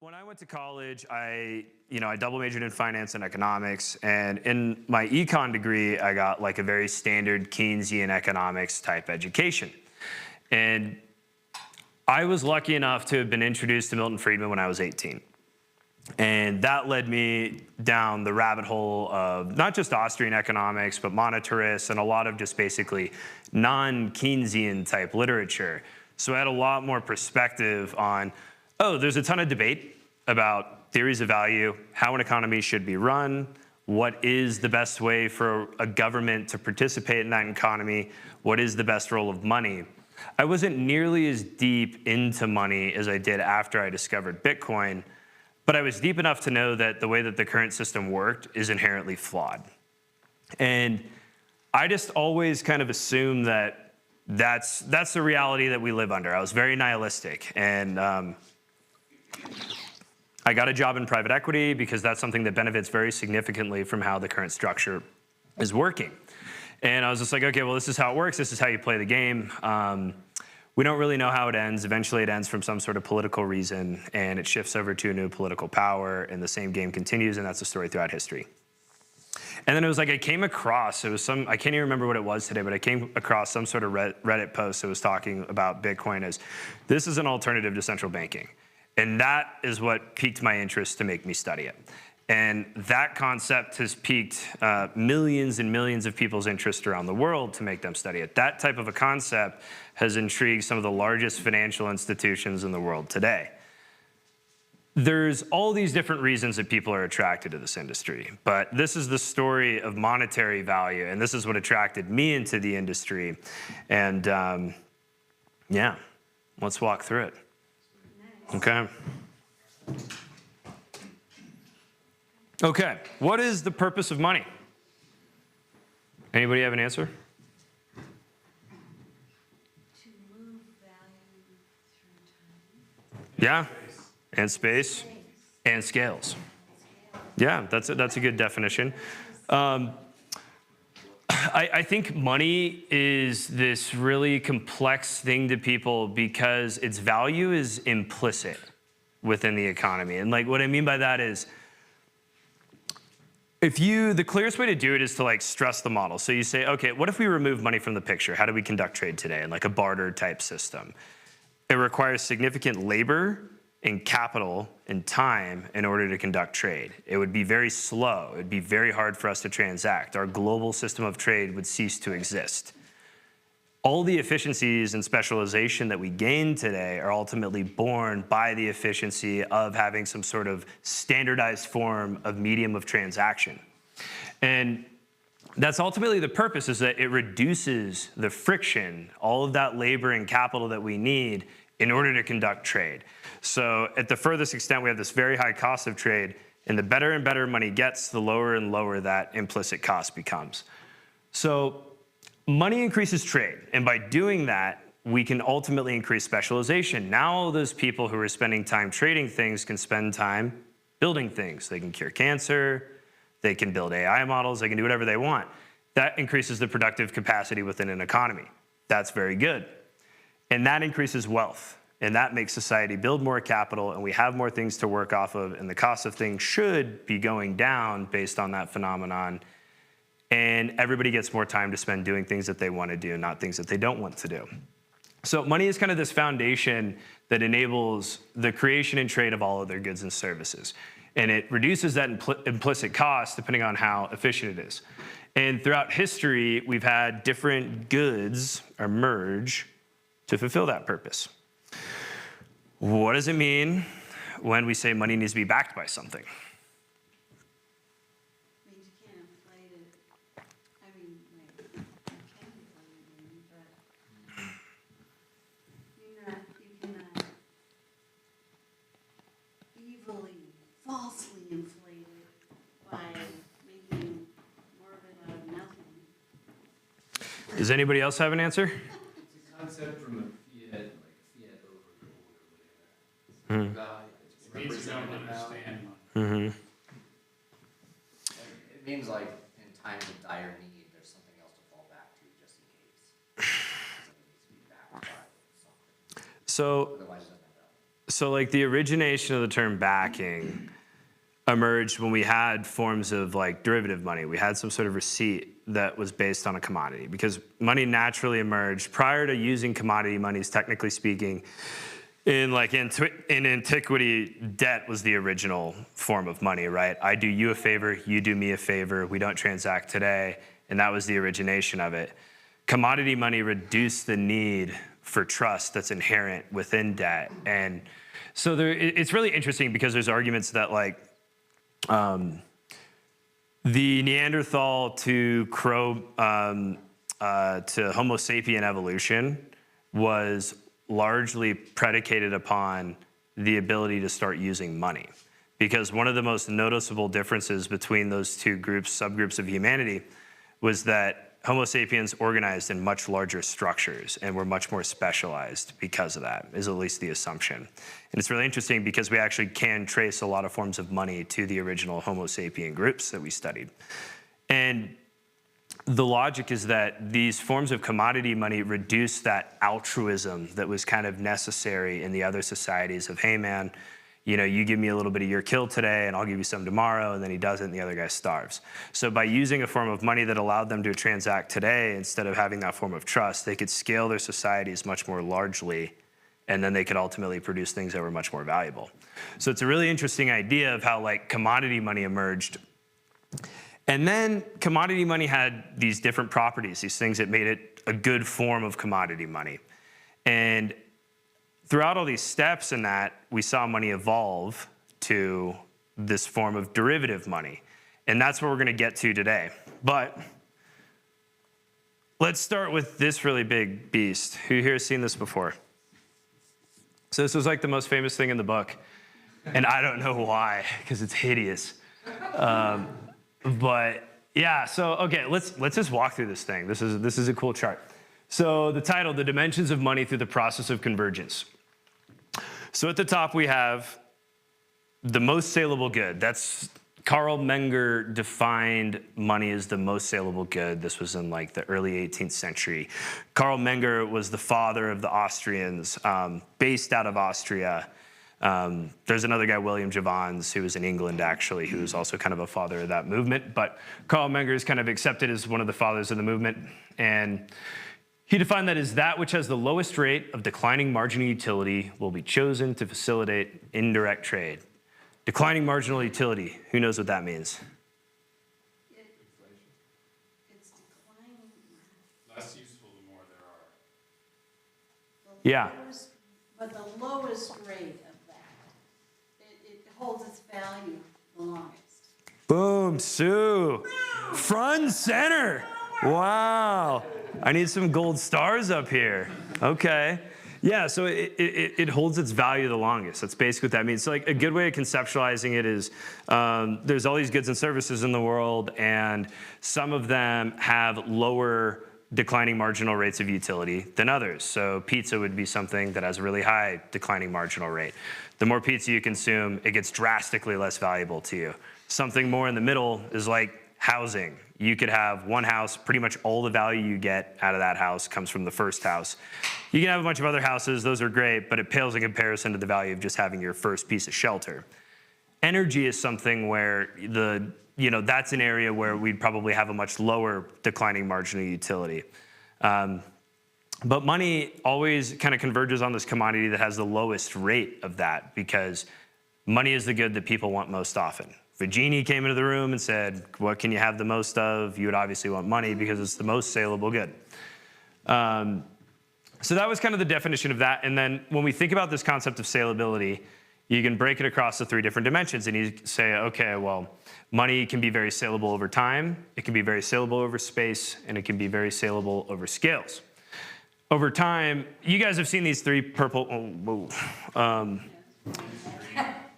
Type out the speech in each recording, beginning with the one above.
When I went to college, I double majored in finance and economics, and in my econ degree, I got like a very standard Keynesian economics type education. And I was lucky enough to have been introduced to Milton Friedman when I was 18. And that led me down the rabbit hole of not just Austrian economics, but monetarists and a lot of just basically non-Keynesian type literature. So I had a lot more perspective on, oh, there's a ton of debate about theories of value, how an economy should be run, what is the best way for a government to participate in that economy, what is the best role of money. I wasn't nearly as deep into money as I did after I discovered Bitcoin, but I was deep enough to know that the way that the current system worked is inherently flawed. And I just always kind of assumed that that's the reality that we live under. I was very nihilistic, and I got a job in private equity because that's something that benefits very significantly from how the current structure is working. And I was just like, okay, well, this is how it works. This is how you play the game. We don't really know how it ends. Eventually, it ends from some sort of political reason, and it shifts over to a new political power, and the same game continues, and that's the story throughout history. And then it was like I came across, I can't even remember what it was today, but I came across some sort of Reddit post that was talking about Bitcoin as, this is an alternative to central banking. And that is what piqued my interest to make me study it. And that concept has piqued millions and millions of people's interest around the world to make them study it. That type of a concept has intrigued some of the largest financial institutions in the world today. There's all these different reasons that people are attracted to this industry, but this is the story of monetary value, and this is what attracted me into the industry. And yeah, let's walk through it. Okay. Okay, what is the purpose of money? Anybody have an answer? To move value through time. Yeah, and space, and scales. Yeah, that's a good definition. I think money is this really complex thing to people because its value is implicit within the economy. And like what I mean by that is, the clearest way to do it is to like stress the model. So you say, okay, what if we remove money from the picture? How do we conduct trade today in like a barter type system? It requires significant labor and capital and time in order to conduct trade. It would be very slow. It would be very hard for us to transact. Our global system of trade would cease to exist. All the efficiencies and specialization that we gain today are ultimately born by the efficiency of having some sort of standardized form of medium of transaction. And that's ultimately the purpose, is that it reduces the friction, all of that labor and capital that we need in order to conduct trade. So at the furthest extent, we have this very high cost of trade, and the better and better money gets, the lower and lower that implicit cost becomes. So money increases trade, and by doing that, we can ultimately increase specialization. Now all those people who are spending time trading things can spend time building things. They can cure cancer, they can build AI models, they can do whatever they want. That increases the productive capacity within an economy. That's very good. And that increases wealth. And that makes society build more capital, and we have more things to work off of, and the cost of things should be going down based on that phenomenon. And everybody gets more time to spend doing things that they want to do, not things that they don't want to do. So money is kind of this foundation that enables the creation and trade of all of their goods and services. And it reduces that implicit cost depending on how efficient it is. And throughout history, we've had different goods emerge to fulfill that purpose. What does it mean when we say money needs to be backed by something? Means you can't inflate it. I mean, maybe you can inflate it, but you cannot evilly, falsely inflate it by making more of it out of nothing. Does anybody else have an answer? It's a concept from a fiat, like a fiat over gold or whatever. Value. It's It means you don't understand money. Mm-hmm. It means like in times of dire need, there's something else to fall back to just in case. Something needs to be backed by something. So Otherwise, it doesn't have value. So like the origination of the term backing emerged when we had forms of like derivative money. We had some sort of receipt that was based on a commodity, because money naturally emerged prior to using commodity monies, technically speaking. In antiquity, debt was the original form of money, right? I do you a favor, you do me a favor, we don't transact today, and that was the origination of it. Commodity money reduced the need for trust that's inherent within debt. And so it's really interesting because there's arguments that like the Neanderthal to Homo sapien evolution was largely predicated upon the ability to start using money. Because one of the most noticeable differences between those two subgroups of humanity, was that Homo sapiens organized in much larger structures and were much more specialized because of that, is at least the assumption. And it's really interesting because we actually can trace a lot of forms of money to the original Homo sapien groups that we studied. And the logic is that these forms of commodity money reduce that altruism that was kind of necessary in the other societies of, hey man, you know, you give me a little bit of your kill today and I'll give you some tomorrow, and then he doesn't and the other guy starves. So by using a form of money that allowed them to transact today, instead of having that form of trust, they could scale their societies much more largely, and then they could ultimately produce things that were much more valuable. So it's a really interesting idea of how like commodity money emerged. And then commodity money had these different properties, these things that made it a good form of commodity money. And throughout all these steps in that, we saw money evolve to this form of derivative money. And that's what we're gonna get to today. But let's start with this really big beast. Who here has seen this before? So this was like the most famous thing in the book. And I don't know why, because it's hideous. But yeah, so okay, let's just walk through this thing. This is a cool chart. So the title, The Dimensions of Money Through the Process of Convergence. So at the top we have the most saleable good. That's Carl Menger defined money as the most saleable good. This was in like the early 18th century. Carl Menger was the father of the Austrians, based out of Austria. There's another guy, William Jevons, who was in England, actually, who was also kind of a father of that movement. But Carl Menger is kind of accepted as one of the fathers of the movement. And he defined that as that which has the lowest rate of declining marginal utility will be chosen to facilitate indirect trade. Declining marginal utility, who knows what that means? It's declining. Less useful the more there are. Yeah. But the lowest rate of that, it holds its value the longest. Boom, Sue. Front and center. Wow. I need some gold stars up here. Okay. Yeah, so it holds its value the longest. That's basically what that means. So like a good way of conceptualizing it is there's all these goods and services in the world, and some of them have lower declining marginal rates of utility than others. So pizza would be something that has a really high declining marginal rate. The more pizza you consume, it gets drastically less valuable to you. Something more in the middle is like housing. You could have one house, pretty much all the value you get out of that house comes from the first house. You can have a bunch of other houses, those are great, but it pales in comparison to the value of just having your first piece of shelter. Energy is something where that's an area where we'd probably have a much lower declining marginal utility. But money always kind of converges on this commodity that has the lowest rate of that, because money is the good that people want most often. If a genie came into the room and said, what can you have the most of? You would obviously want money because it's the most saleable good. So that was kind of the definition of that. And then when we think about this concept of saleability, you can break it across the three different dimensions, and you say, okay, well, money can be very saleable over time, it can be very saleable over space, and it can be very saleable over scales. Over time, you guys have seen these three purple,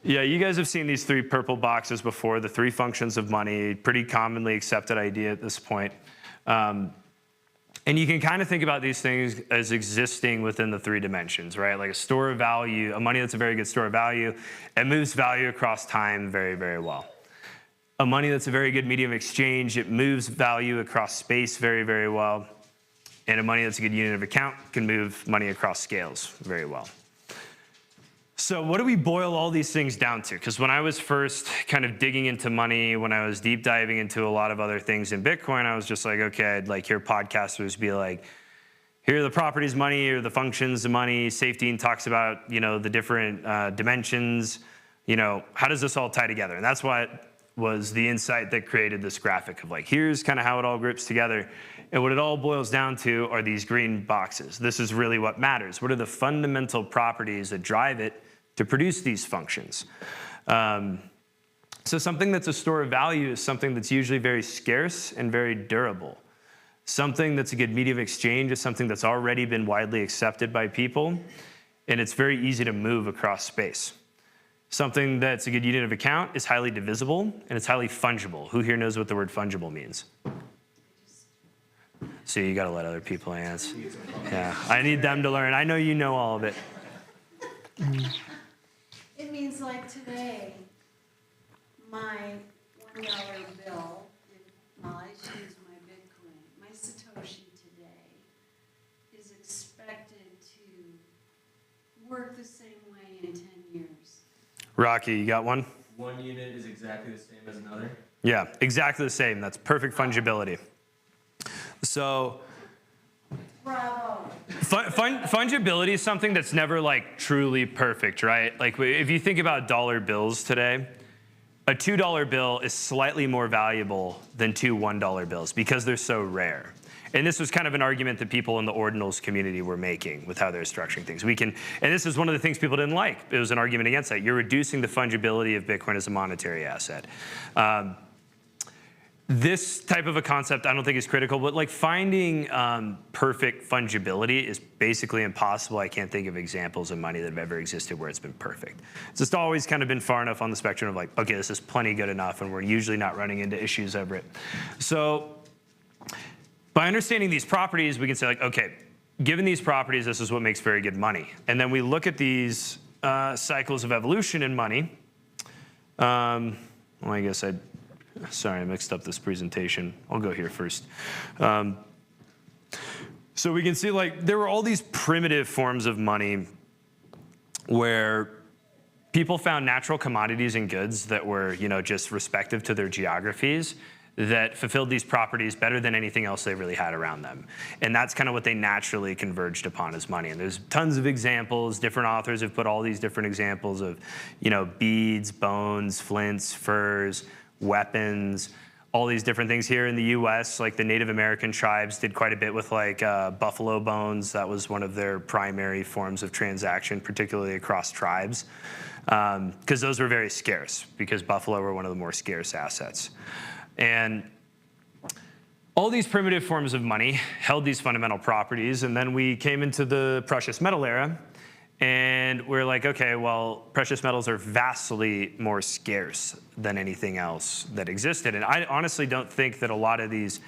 yeah, you guys have seen these three purple boxes before, the three functions of money, pretty commonly accepted idea at this point. And you can kind of think about these things as existing within the three dimensions, right? Like a store of value, a money that's a very good store of value, it moves value across time very, very well. A money that's a very good medium of exchange, it moves value across space very, very well. And a money that's a good unit of account can move money across scales very well. So what do we boil all these things down to? Because when I was first kind of digging into money, when I was deep diving into a lot of other things in Bitcoin, I was just like, okay, I'd like hear podcasters be like, here are the properties of money, or the functions of money. Safety talks about, the different dimensions. How does this all tie together? And that's what was the insight that created this graphic of like, here's kind of how it all grips together. And what it all boils down to are these green boxes. This is really what matters. What are the fundamental properties that drive it to produce these functions? So something that's a store of value is something that's usually very scarce and very durable. Something that's a good medium of exchange is something that's already been widely accepted by people, and it's very easy to move across space. Something that's a good unit of account is highly divisible, and it's highly fungible. Who here knows what the word fungible means? So you got to let other people answer. Yeah, I need them to learn. I know you know all of it. It means like today, my $1 bill, well, I choose my Bitcoin, my Satoshi today is expected to work the same way in 10 years. Rocky, you got one? One unit is exactly the same as another. Yeah, exactly the same. That's perfect fungibility. So Bravo. fungibility is something that's never like truly perfect, right? Like if you think about dollar bills today, a $2 bill is slightly more valuable than two $1 bills because they're so rare. And this was kind of an argument that people in the ordinals community were making with how they're structuring things. And this is one of the things people didn't like. It was an argument against that. You're reducing the fungibility of Bitcoin as a monetary asset. This type of a concept I don't think is critical, but like finding perfect fungibility is basically impossible. I can't think of examples of money that have ever existed where it's been perfect. It's just always kind of been far enough on the spectrum of like, okay, this is plenty good enough, and we're usually not running into issues over it. So by understanding these properties, we can say like, okay, given these properties, this is what makes very good money. And then we look at these cycles of evolution in money. Well, I guess sorry, I mixed up this presentation. I'll go here first. So we can see like there were all these primitive forms of money where people found natural commodities and goods that were, just respective to their geographies that fulfilled these properties better than anything else they really had around them. And that's kind of what they naturally converged upon as money. And there's tons of examples. Different authors have put all these different examples of, beads, bones, flints, furs, weapons, all these different things. Here in the US, like the Native American tribes did quite a bit with like buffalo bones. That was one of their primary forms of transaction, particularly across tribes, because those were very scarce, because buffalo were one of the more scarce assets. And all these primitive forms of money held these fundamental properties, and then we came into the precious metal era, and we're like, okay, well, precious metals are vastly more scarce than anything else that existed. And I honestly don't think that a lot of these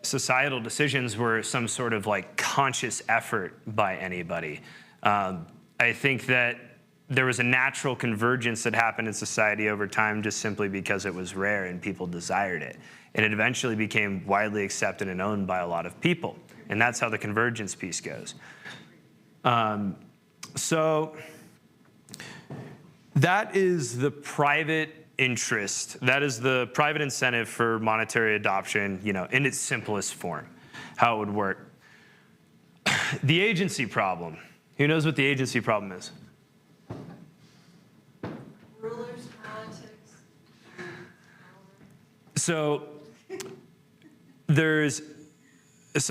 societal decisions were some sort of like conscious effort by anybody. I think that there was a natural convergence that happened in society over time just simply because it was rare and people desired it. And it eventually became widely accepted and owned by a lot of people. And that's how the convergence piece goes. So that is the private interest. That is the private incentive for monetary adoption, in its simplest form, how it would work. The agency problem. Who knows what the agency problem is? Rulers, politics, So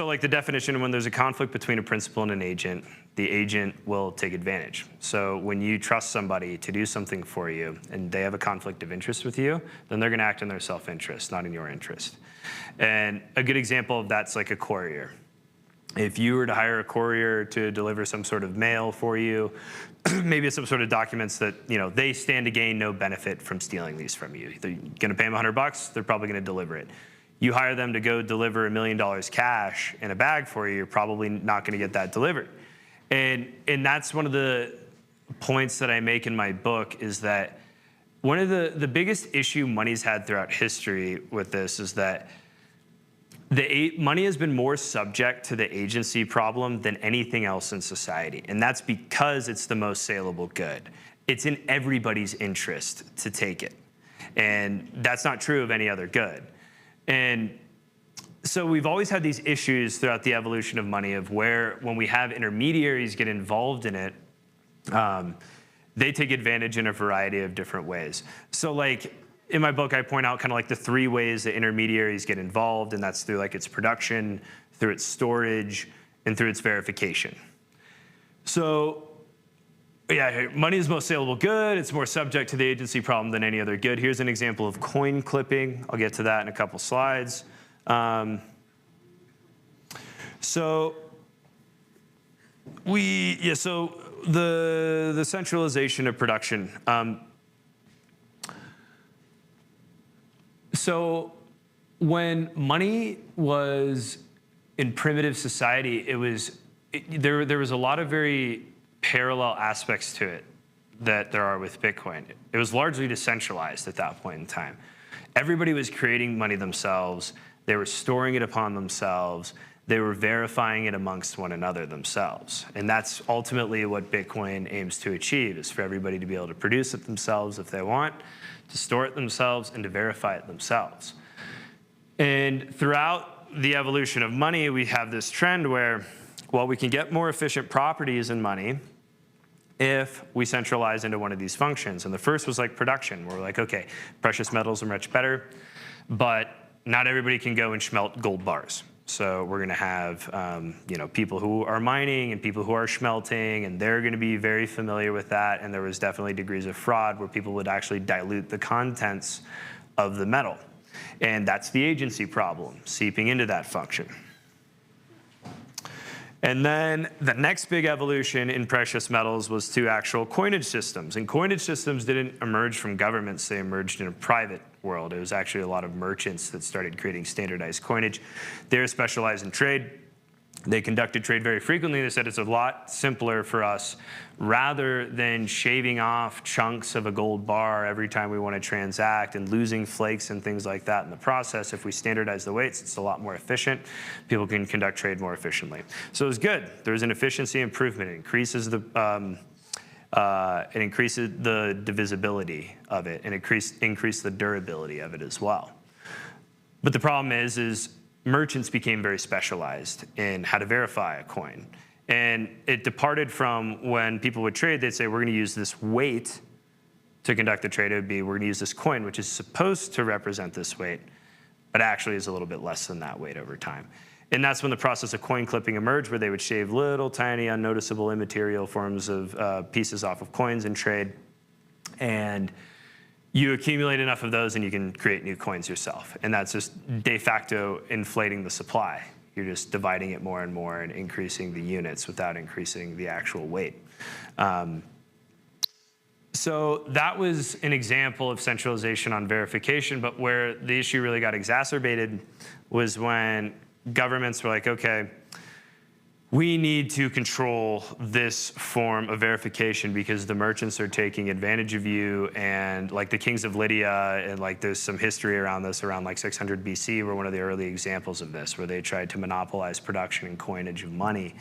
like the definition, when there's a conflict between a principal and an agent, the agent will take advantage. So when you trust somebody to do something for you and they have a conflict of interest with you, then they're gonna act in their self-interest, not in your interest. And a good example of that's like a courier. If you were to hire a courier to deliver some sort of mail for you, maybe it's some sort of documents that, they stand to gain no benefit from stealing these from you. They're gonna pay them $100, they're probably gonna deliver it. You hire them to go deliver $1 million cash in a bag for you, you're probably not gonna get that delivered. And that's one of the points that I make in my book, is that one of the biggest issue money's had throughout history with this is that money has been more subject to the agency problem than anything else in society. And that's because it's the most saleable good. It's in everybody's interest to take it. And that's not true of any other good. And so we've always had these issues throughout the evolution of money of where when we have intermediaries get involved in it, they take advantage in a variety of different ways. So like in my book, I point out kind of like the 3 ways that intermediaries get involved, and that's through like its production, through its storage, and through its verification. So yeah, money is the most saleable good. It's more subject to the agency problem than any other good. Here's an example of coin clipping. I'll get to that in a couple slides. So the centralization of production. So when money was in primitive society, there was a lot of very parallel aspects to it that there are with Bitcoin. It was largely decentralized at that point in time. Everybody was creating money themselves. They were storing it upon themselves. They were verifying it amongst one another themselves. And that's ultimately what Bitcoin aims to achieve, is for everybody to be able to produce it themselves if they want, to store it themselves, and to verify it themselves. And throughout the evolution of money, we have this trend where, well, we can get more efficient properties in money if we centralize into one of these functions. And the first was like production, where we're like, okay, precious metals are much better, but not everybody can go and smelt gold bars. So we're going to have people who are mining and people who are smelting, and they're going to be very familiar with that. And there was definitely degrees of fraud where people would actually dilute the contents of the metal. And that's the agency problem, seeping into that function. And then the next big evolution in precious metals was to actual coinage systems. And coinage systems didn't emerge from governments, they emerged in a private world. It was actually a lot of merchants that started creating standardized coinage. They're specialized in trade. They conducted trade very frequently. They said it's a lot simpler for us, rather than shaving off chunks of a gold bar every time we want to transact and losing flakes and things like that in the process. If we standardize the weights, it's a lot more efficient. People can conduct trade more efficiently. So it was good. There's an efficiency improvement. It increases the divisibility of it, and increase the durability of it as well. But the problem is merchants became very specialized in how to verify a coin. And it departed from when people would trade, they'd say, we're going to use this weight to conduct the trade. It would be, we're going to use this coin, which is supposed to represent this weight, but actually is a little bit less than that weight over time. And that's when the process of coin clipping emerged, where they would shave little, tiny, unnoticeable, immaterial forms of pieces off of coins in trade. And you accumulate enough of those and you can create new coins yourself. And that's just de facto inflating the supply. You're just dividing it more and more and increasing the units without increasing the actual weight. So that was an example of centralization on verification, but where the issue really got exacerbated was when governments were like, okay, we need to control this form of verification because the merchants are taking advantage of you. And like the kings of Lydia, and like there's some history around this, around like 600 BC were one of the early examples of this, where they tried to monopolize production and coinage of money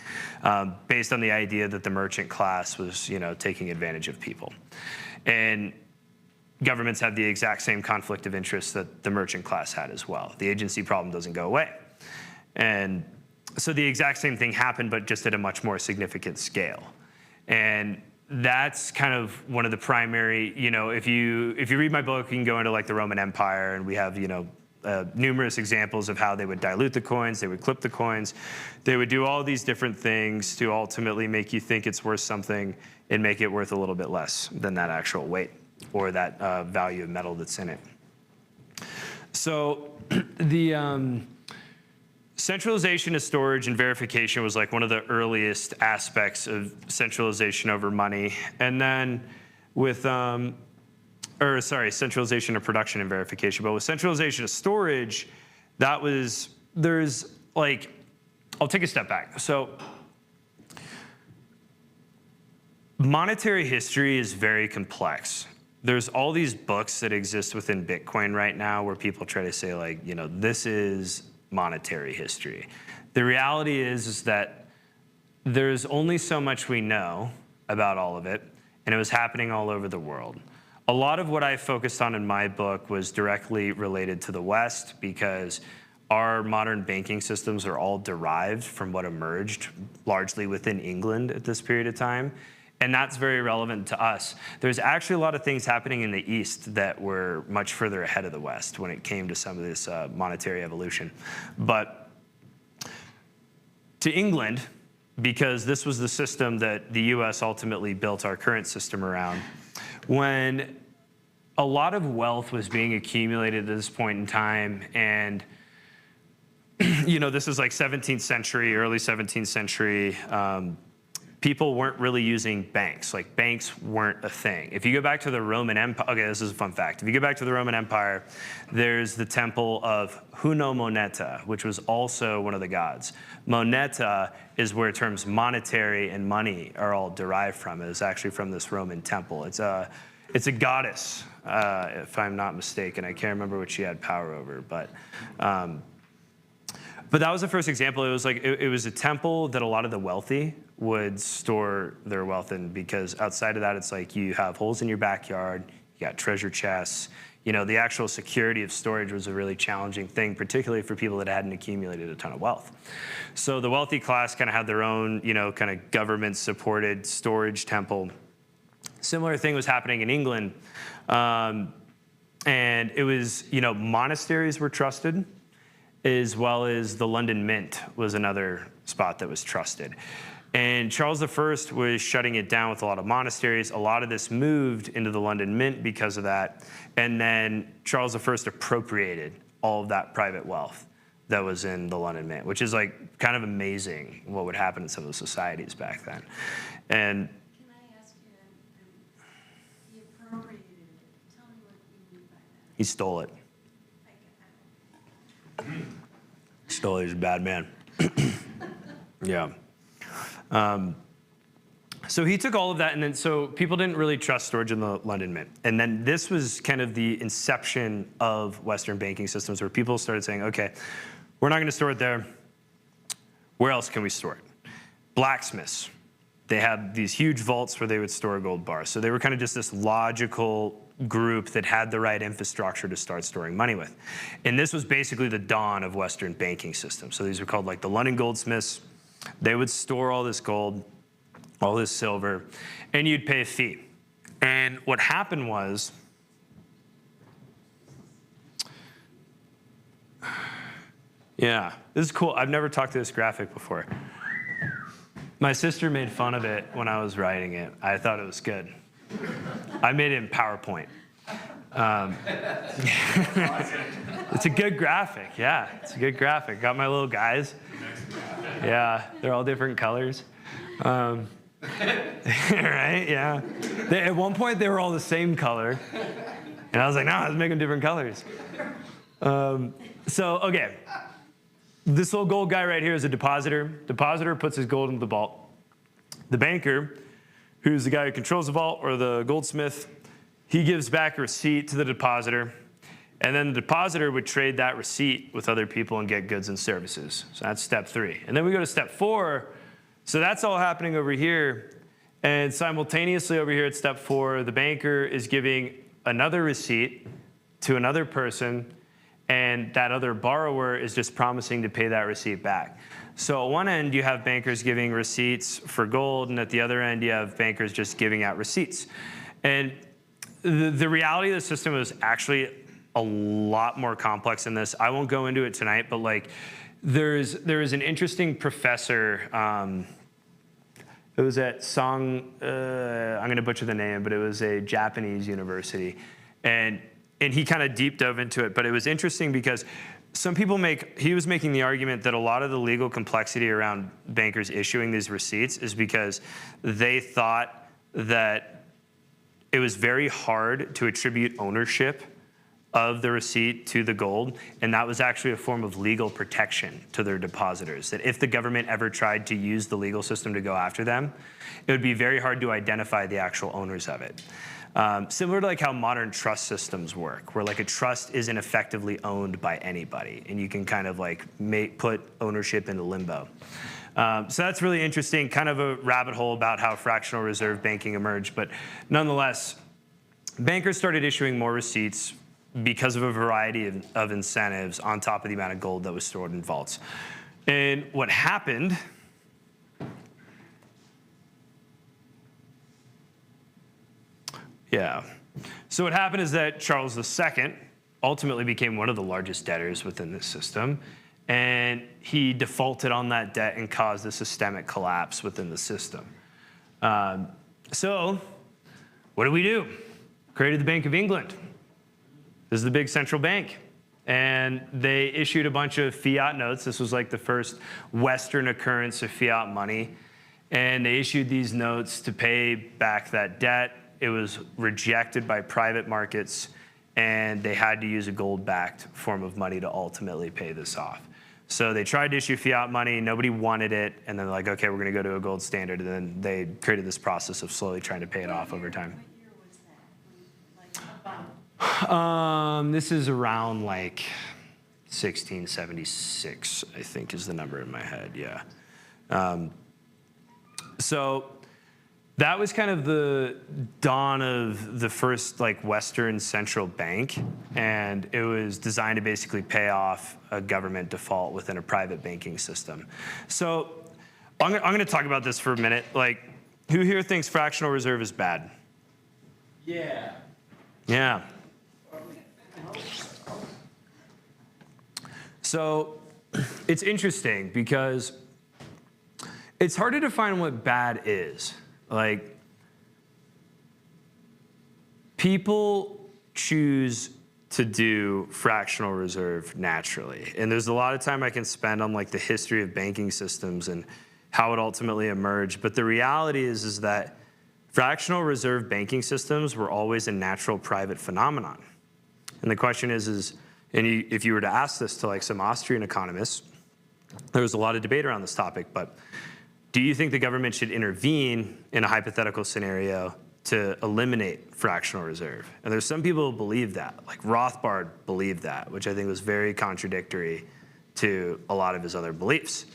based on the idea that the merchant class was, taking advantage of people. And governments had the exact same conflict of interest that the merchant class had as well. The agency problem doesn't go away. And so the exact same thing happened, but just at a much more significant scale. And that's kind of one of the primary, if you read my book, you can go into like the Roman Empire, and we have, numerous examples of how they would dilute the coins, they would clip the coins, they would do all these different things to ultimately make you think it's worth something and make it worth a little bit less than that actual weight or that value of metal that's in it. So the centralization of storage and verification was like one of the earliest aspects of centralization over money. And then with, centralization of production and verification. But with centralization of storage, I'll take a step back. So monetary history is very complex. There's all these books that exist within Bitcoin right now where people try to say like, this is monetary history. The reality is that there's only so much we know about all of it, and it was happening all over the world. A lot of what I focused on in my book was directly related to the West because our modern banking systems are all derived from what emerged largely within England at this period of time. And that's very relevant to us. There's actually a lot of things happening in the East that were much further ahead of the West when it came to some of this monetary evolution. But to England, because this was the system that the US ultimately built our current system around, when a lot of wealth was being accumulated at this point in time, and this is like 17th century, early 17th century, people weren't really using banks. Like, banks weren't a thing. If you go back to the Roman Empire, okay, this is a fun fact. If you go back to the Roman Empire, there's the temple of Huno Moneta, which was also one of the gods. Moneta is where terms monetary and money are all derived from. It is actually from this Roman temple. It's a goddess, if I'm not mistaken. I can't remember what she had power over, but that was the first example. It was like it was a temple that a lot of the wealthy would store their wealth in, because outside of that, it's like you have holes in your backyard, you got treasure chests. The actual security of storage was a really challenging thing, particularly for people that hadn't accumulated a ton of wealth. So the wealthy class kind of had their own, kind of government-supported storage temple. Similar thing was happening in England. And it was, monasteries were trusted, as well as the London Mint was another spot that was trusted. And Charles I was shutting it down with a lot of monasteries. A lot of this moved into the London Mint because of that. And then Charles I appropriated all of that private wealth that was in the London Mint, which is like kind of amazing what would happen in some of the societies back then. And Can I ask you, he appropriated it. Tell me what you mean by that. he stole it. Stole it. He's a bad man. Yeah. So he took all of that, and then so people didn't really trust storage in the London Mint. And then this was kind of the inception of Western banking systems, where people started saying, okay, we're not going to store it there. Where else can we store it? Blacksmiths. They had these huge vaults where they would store gold bars. So they were kind of just this logical group that had the right infrastructure to start storing money with. And this was basically the dawn of Western banking systems. So these were called like the London goldsmiths. They would store all this gold, all this silver, and you'd pay a fee. And what happened was, yeah, this is cool. I've never talked to this graphic before. My sister made fun of it when I was writing it. I thought it was good. I made it in PowerPoint. It's a good graphic, yeah. It's a good graphic. Got my little guys. Yeah, they're all different colors. Right, yeah. At one point, they were all the same color. And I was like, no, let's make them different colors. So, okay. This little gold guy right here is a depositor. Depositor puts his gold into the vault. The banker, who's the guy who controls the vault, or the goldsmith, he gives back a receipt to the depositor. And then the depositor would trade that receipt with other people and get goods and services. So that's step 3. And then we go to step 4. So that's all happening over here. And simultaneously over here at step 4, the banker is giving another receipt to another person, and that other borrower is just promising to pay that receipt back. So at one end, you have bankers giving receipts for gold, and at the other end, you have bankers just giving out receipts. And the reality of the system was actually a lot more complex than this. I won't go into it tonight, but like there is an interesting professor. It was at I'm going to butcher the name, but it was a Japanese university, and he kind of deep dove into it. But it was interesting because some people he was making the argument that a lot of the legal complexity around bankers issuing these receipts is because they thought that it was very hard to attribute ownership of the receipt to the gold, and that was actually a form of legal protection to their depositors, that if the government ever tried to use the legal system to go after them, it would be very hard to identify the actual owners of it. Similar to like how modern trust systems work, where like a trust isn't effectively owned by anybody, and you can kind of like put ownership into limbo. So that's really interesting, kind of a rabbit hole about how fractional reserve banking emerged. But nonetheless, bankers started issuing more receipts because of a variety of incentives on top of the amount of gold that was stored in vaults. And what happened so what happened is that Charles II ultimately became one of the largest debtors within this system, and he defaulted on that debt and caused a systemic collapse within the system. So what do we do? Created the Bank of England. This is the big central bank. And they issued a bunch of fiat notes. This was like the first Western occurrence of fiat money. And they issued these notes to pay back that debt. It was rejected by private markets, and they had to use a gold-backed form of money to ultimately pay this off. So they tried to issue fiat money, nobody wanted it, and then they're like, okay, we're gonna go to a gold standard, and then they created this process of slowly trying to pay it off over time. What year was that? Like about? This is around like 1676, I think is the number in my head, yeah. So that was kind of the dawn of the first like Western central bank, and it was designed to basically pay off a government default within a private banking system. So I'm going to talk about this for a minute. Like, who here thinks fractional reserve is bad? Yeah. Yeah. So it's interesting because it's hard to define what bad is. Like, people choose to do fractional reserve naturally. And there's a lot of time I can spend on like the history of banking systems and how it ultimately emerged. But the reality is that fractional reserve banking systems were always a natural private phenomenon. And the question is if you were to ask this to like some Austrian economists, there was a lot of debate around this topic, but do you think the government should intervene in a hypothetical scenario to eliminate fractional reserve? And there's some people who believe that, like Rothbard believed that, which I think was very contradictory to a lot of his other beliefs.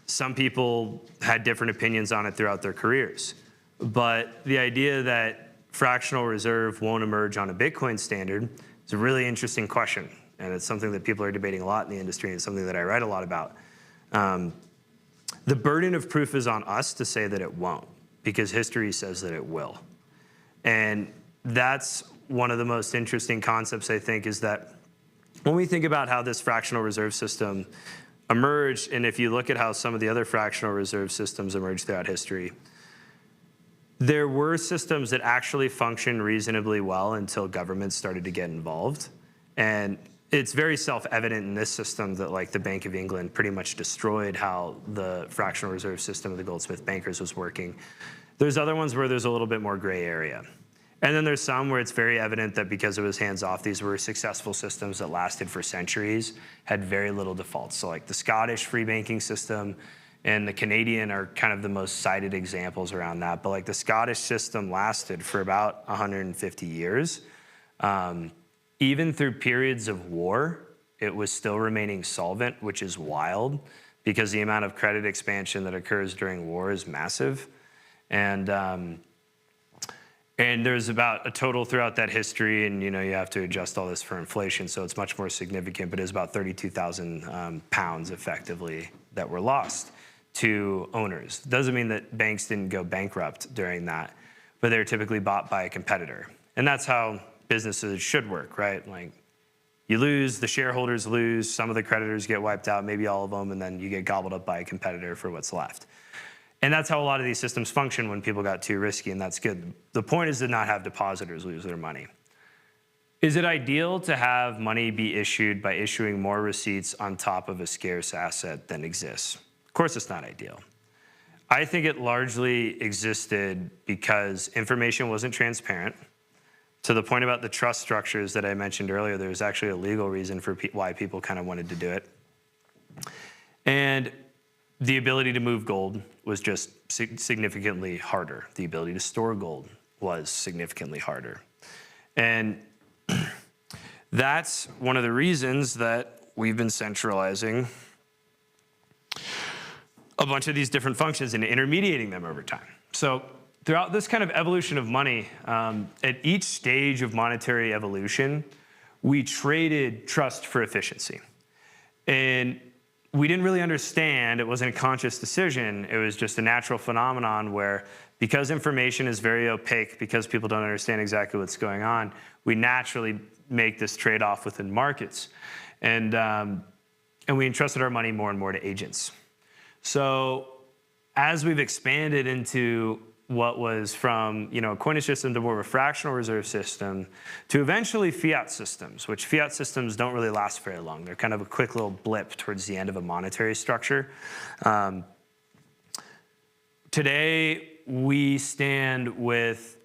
Some people had different opinions on it throughout their careers. But the idea that fractional reserve won't emerge on a Bitcoin standard is a really interesting question. And it's something that people are debating a lot in the industry, and it's something that I write a lot about. The burden of proof is on us to say that it won't, because history says that it will. And that's one of the most interesting concepts, I think, is that when we think about how this fractional reserve system emerged, and if you look at how some of the other fractional reserve systems emerged throughout history, there were systems that actually functioned reasonably well until governments started to get involved. And it's very self-evident in this system that like the Bank of England pretty much destroyed how the fractional reserve system of the Goldsmith bankers was working. There's other ones where there's a little bit more gray area. And then there's some where it's very evident that because it was hands-off, these were successful systems that lasted for centuries, had very little defaults. So like the Scottish free banking system and the Canadian are kind of the most cited examples around that. But like the Scottish system lasted for about 150 years. Even through periods of war, it was still remaining solvent, which is wild because the amount of credit expansion that occurs during war is massive. And there's about a total throughout that history, and you have to adjust all this for inflation, so it's much more significant, but it's about 32,000 pounds effectively that were lost to owners. Doesn't mean that banks didn't go bankrupt during that, but they're typically bought by a competitor. And that's how businesses should work, right? Like you lose, the shareholders lose, some of the creditors get wiped out, maybe all of them, and then you get gobbled up by a competitor for what's left. And that's how a lot of these systems function when people got too risky, and that's good. The point is to not have depositors lose their money. Is it ideal to have money be issued by issuing more receipts on top of a scarce asset than exists? Of course it's not ideal. I think it largely existed because information wasn't transparent. To the point about the trust structures that I mentioned earlier, there was actually a legal reason for why people kind of wanted to do it. And the ability to move gold was just significantly harder. The ability to store gold was significantly harder. And that's one of the reasons that we've been centralizing a bunch of these different functions and intermediating them over time. So throughout this kind of evolution of money, at each stage of monetary evolution, we traded trust for efficiency. And we didn't really understand, it wasn't a conscious decision, it was just a natural phenomenon where because information is very opaque, because people don't understand exactly what's going on, we naturally make this trade-off within markets. And we entrusted our money more and more to agents. So as we've expanded into what was from a coinage system to more of a fractional reserve system to eventually fiat systems, which fiat systems don't really last very long. They're kind of a quick little blip towards the end of a monetary structure. Today, we stand with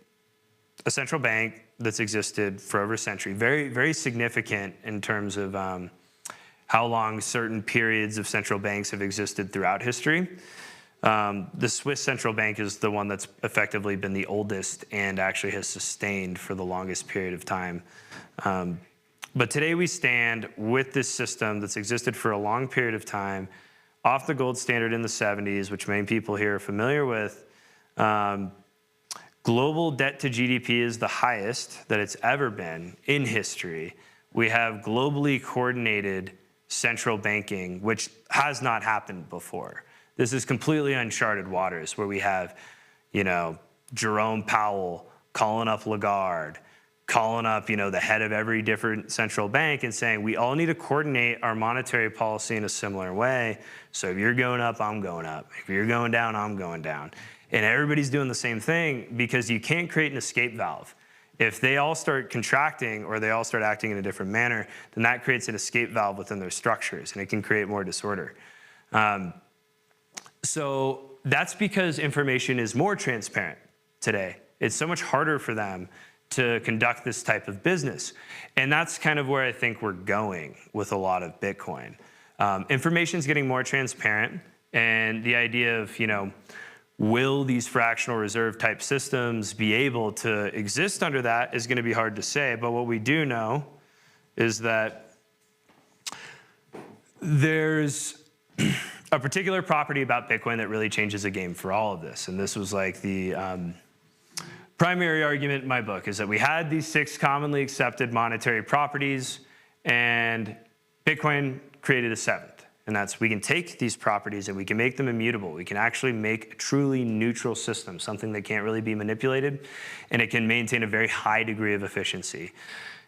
a central bank that's existed for over a century, very, very significant in terms of how long certain periods of central banks have existed throughout history. The Swiss central bank is the one that's effectively been the oldest and actually has sustained for the longest period of time. But today we stand with this system that's existed for a long period of time, off the gold standard in the 70s, which many people here are familiar with. Global debt to GDP is the highest that it's ever been in history. We have globally coordinated central banking, which has not happened before. This is completely uncharted waters where we have, Jerome Powell calling up Lagarde, calling up, the head of every different central bank and saying, we all need to coordinate our monetary policy in a similar way. So if you're going up, I'm going up. If you're going down, I'm going down. And everybody's doing the same thing because you can't create an escape valve. If they all start contracting or they all start acting in a different manner, then that creates an escape valve within their structures and it can create more disorder. So that's because information is more transparent today. It's so much harder for them to conduct this type of business. And that's kind of where I think we're going with a lot of Bitcoin. Information is getting more transparent, and the idea of, will these fractional reserve type systems be able to exist under that is going to be hard to say. But what we do know is that there's a particular property about Bitcoin that really changes the game for all of this. And this was like the primary argument in my book, is that we had these 6 commonly accepted monetary properties, and Bitcoin created a 7th. And that's, we can take these properties and we can make them immutable. We can actually make a truly neutral system, something that can't really be manipulated, and it can maintain a very high degree of efficiency.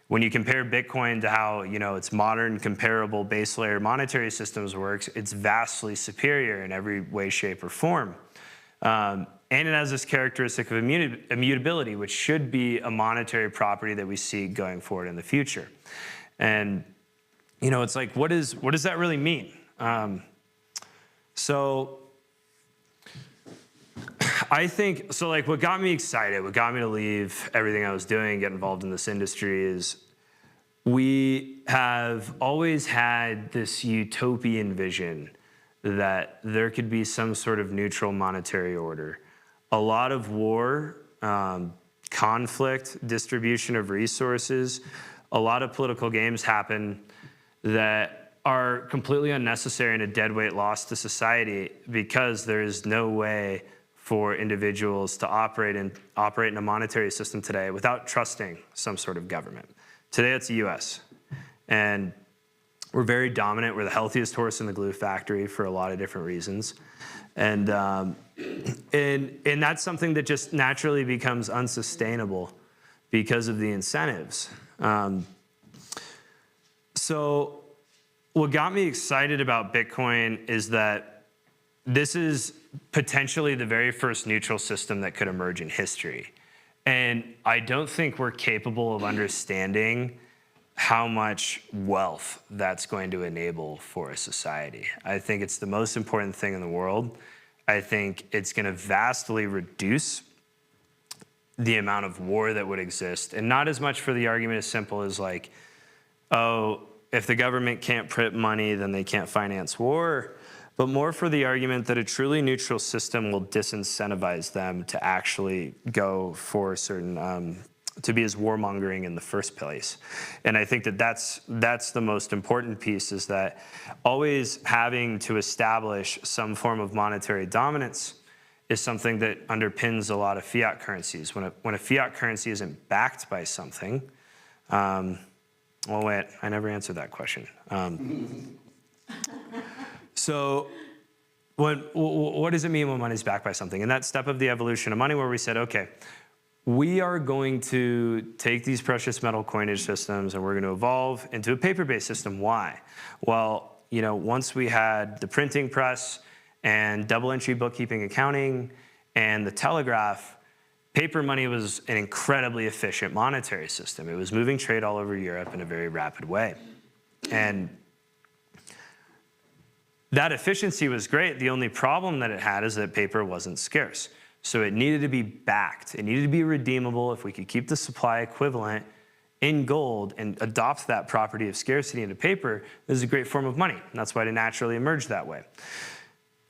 When you compare Bitcoin to how, its modern comparable base layer monetary systems works, it's vastly superior in every way, shape, or form. And it has this characteristic of immutability, which should be a monetary property that we see going forward in the future. And, it's like, what does that really mean? So I think, what got me excited, what got me to leave everything I was doing, get involved in this industry is we have always had this utopian vision that there could be some sort of neutral monetary order. A lot of war, conflict, distribution of resources, a lot of political games happen that are completely unnecessary and a deadweight loss to society because there is no way for individuals to operate in a monetary system today without trusting some sort of government. Today it's the US. And we're very dominant. We're the healthiest horse in the glue factory for a lot of different reasons. And that's something that just naturally becomes unsustainable because of the incentives. So what got me excited about Bitcoin is that this is potentially the very first neutral system that could emerge in history. And I don't think we're capable of understanding how much wealth that's going to enable for a society. I think it's the most important thing in the world. I think it's going to vastly reduce the amount of war that would exist. And not as much for the argument as simple as like, oh, if the government can't print money, then they can't finance war. but more for the argument that a truly neutral system will disincentivize them to actually go for certain, to be as warmongering in the first place. And I think that that's the most important piece, is that always having to establish some form of monetary dominance is something that underpins a lot of fiat currencies. When a fiat currency isn't backed by something, well, wait, I never answered that question. So what does it mean when money's backed by something? And that step of the evolution of money where we said, okay, we are going to take these precious metal coinage systems and we're going to evolve into a paper-based system. Why? Well, once we had the printing press and double entry bookkeeping accounting and the telegraph, paper money was an incredibly efficient monetary system. It was moving trade all over Europe in a very rapid way. And that efficiency was great. The only problem that it had is that paper wasn't scarce. So it needed to be backed. It needed to be redeemable. If we could keep the supply equivalent in gold and adopt that property of scarcity into paper, this is a great form of money. And that's why it naturally emerged that way.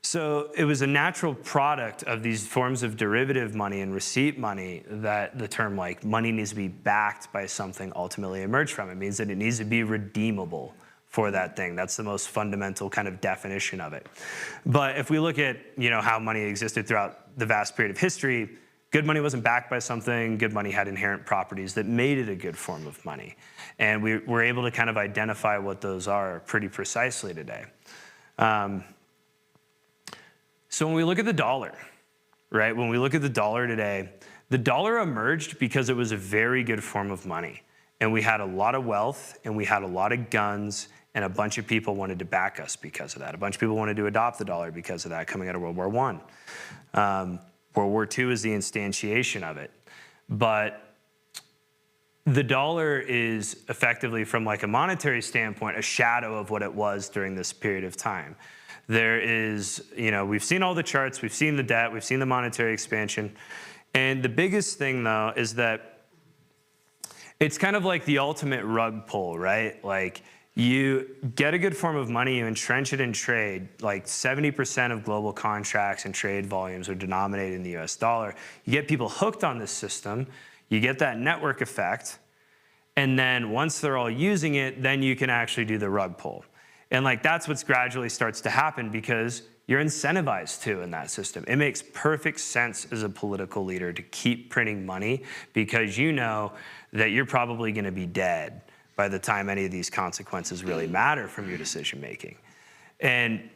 So it was a natural product of these forms of derivative money and receipt money that the term like money needs to be backed by something ultimately emerged from. It means that it needs to be redeemable for that thing. That's the most fundamental kind of definition of it. But if we look at how money existed throughout the vast period of history, good money wasn't backed by something. Good money had inherent properties that made it a good form of money. And we were able to kind of identify what those are pretty precisely today. So when we look at the dollar, right? When we look at the dollar today, the dollar emerged because it was a very good form of money. And we had a lot of wealth and we had a lot of guns, and a bunch of people wanted to back us because of that. A bunch of people wanted to adopt the dollar because of that, coming out of World War I. World War II is the instantiation of it. But the dollar is effectively, from like a monetary standpoint, a shadow of what it was during this period of time. There is, we've seen all the charts, we've seen the debt, we've seen the monetary expansion. And the biggest thing, though, is that it's kind of like the ultimate rug pull, right? Like, you get a good form of money, you entrench it in trade. Like 70% of global contracts and trade volumes are denominated in the US dollar. You get people hooked on this system, you get that network effect, and then once they're all using it, then you can actually do the rug pull. And like that's what gradually starts to happen because you're incentivized to in that system. It makes perfect sense as a political leader to keep printing money because you know that you're probably going to be dead by the time any of these consequences really matter from your decision making. And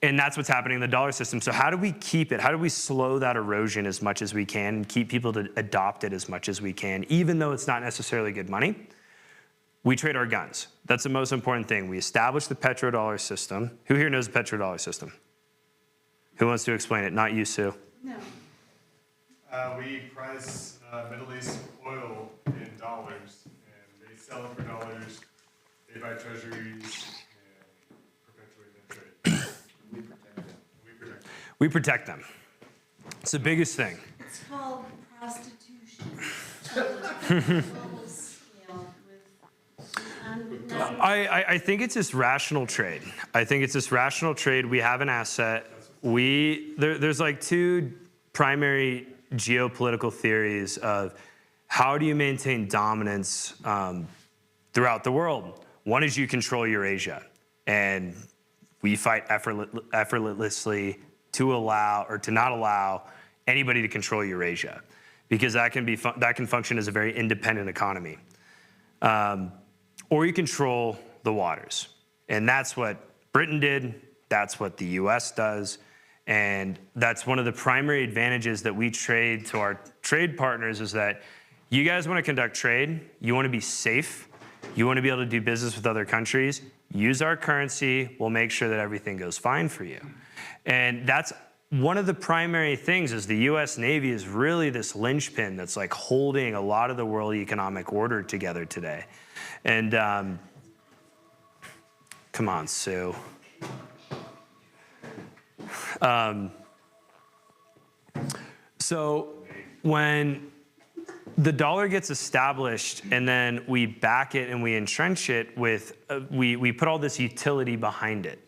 that's what's happening in the dollar system. So how do we keep it? How do we slow that erosion as much as we can and keep people to adopt it as much as we can, even though it's not necessarily good money? We trade our guns. That's the most important thing. We establish the petrodollar system. Who here knows the petrodollar system? Who wants to explain it? Not you, Sue. No. We price Middle East oil in dollars, and they sell it for dollars. They buy treasuries and perpetuate that trade. We protect them. We protect them. We protect them. It's the biggest thing. It's called prostitution. Global scale with I think it's this rational trade. I think it's this rational trade. We have an asset. There's like two primary geopolitical theories of how do you maintain dominance throughout the world. One is you control Eurasia, and we fight effortlessly to allow or to not allow anybody to control Eurasia, because that can function as a very independent economy. Or you control the waters, and that's what Britain did. That's what the U.S. does. And that's one of the primary advantages that we trade to our trade partners is that you guys want to conduct trade, you want to be safe, you want to be able to do business with other countries, use our currency, we'll make sure that everything goes fine for you. And that's one of the primary things is the US Navy is really this linchpin that's like holding a lot of the world economic order together today. And come on, Sue. So when the dollar gets established and then we back it and we entrench it with, we put all this utility behind it.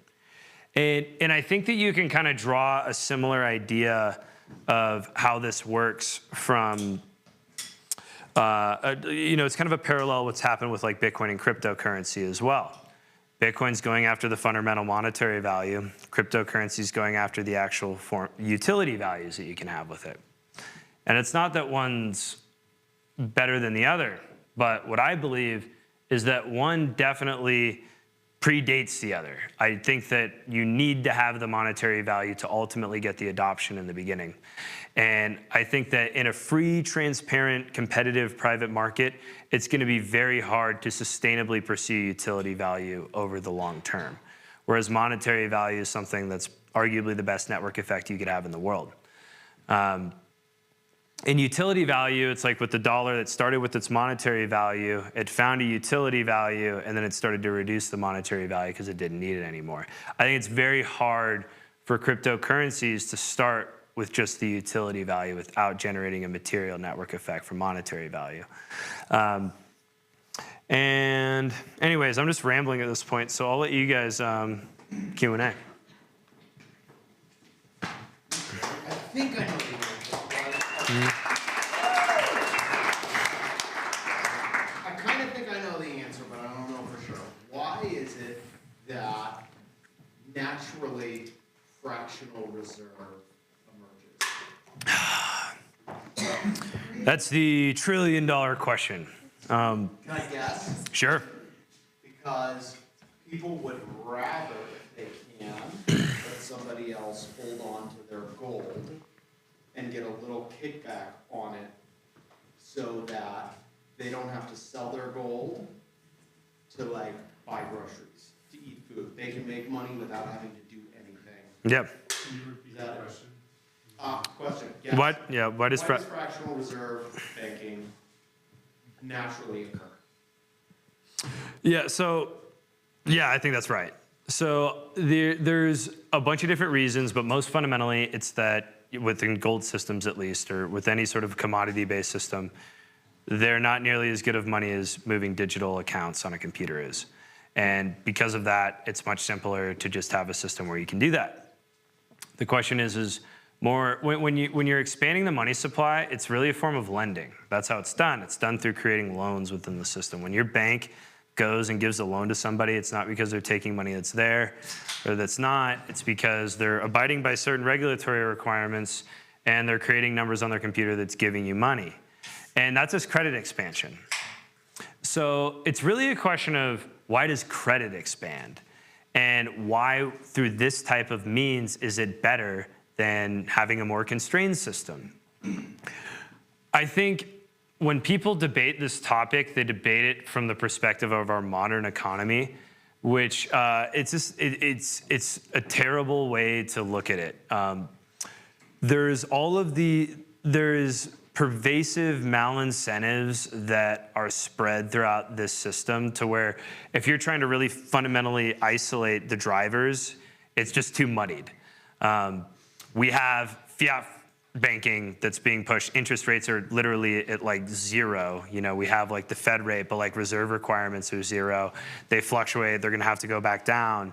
And I think that you can kind of draw a similar idea of how this works from, it's kind of a parallel what's happened with like Bitcoin and cryptocurrency as well. Bitcoin's going after the fundamental monetary value. Cryptocurrency's going after the actual utility values that you can have with it. And it's not that one's better than the other, but what I believe is that one definitely predates the other. I think that you need to have the monetary value to ultimately get the adoption in the beginning. And I think that in a free, transparent, competitive private market, it's going to be very hard to sustainably pursue utility value over the long term. Whereas monetary value is something that's arguably the best network effect you could have in the world. In utility value, it's like with the dollar that started with its monetary value, it found a utility value, and then it started to reduce the monetary value because it didn't need it anymore. I think it's very hard for cryptocurrencies to start with just the utility value without generating a material network effect for monetary value. And anyways, I'm just rambling at this point, so I'll let you guys Q&A. I think I know the answer. I kind of think I know the answer, but I don't know for sure. Why is it that naturally fractional reserve emerges? That's the trillion-dollar question. Can I guess? Sure. Because people would rather, if they can, let somebody else hold on to their gold and get a little kickback on it so that they don't have to sell their gold to like buy groceries, to eat food. They can make money without having to do anything. Yep. Can you repeat the question? Question. Yes. What? Yeah. What is Why does fractional reserve banking naturally occur? Yeah. So, yeah, I think that's right. So there's a bunch of different reasons, but most fundamentally, it's that within gold systems at least, or with any sort of commodity-based system, they're not nearly as good of money as moving digital accounts on a computer is. And because of that, it's much simpler to just have a system where you can do that. The question is more, when you're expanding the money supply, it's really a form of lending. That's how it's done. It's done through creating loans within the system. When your bank goes and gives a loan to somebody, it's not because they're taking money that's there or that's not. It's because they're abiding by certain regulatory requirements and they're creating numbers on their computer that's giving you money. And that's just credit expansion. So it's really a question of why does credit expand? And why through this type of means is it better than having a more constrained system? I think when people debate this topic, they debate it from the perspective of our modern economy, which it's a terrible way to look at it. There's pervasive malincentives that are spread throughout this system to where if you're trying to really fundamentally isolate the drivers, it's just too muddied. We have fiat banking that's being pushed. Interest rates are literally at like zero. You know, we have like the Fed rate, but like reserve requirements are zero. They fluctuate. They're going to have to go back down.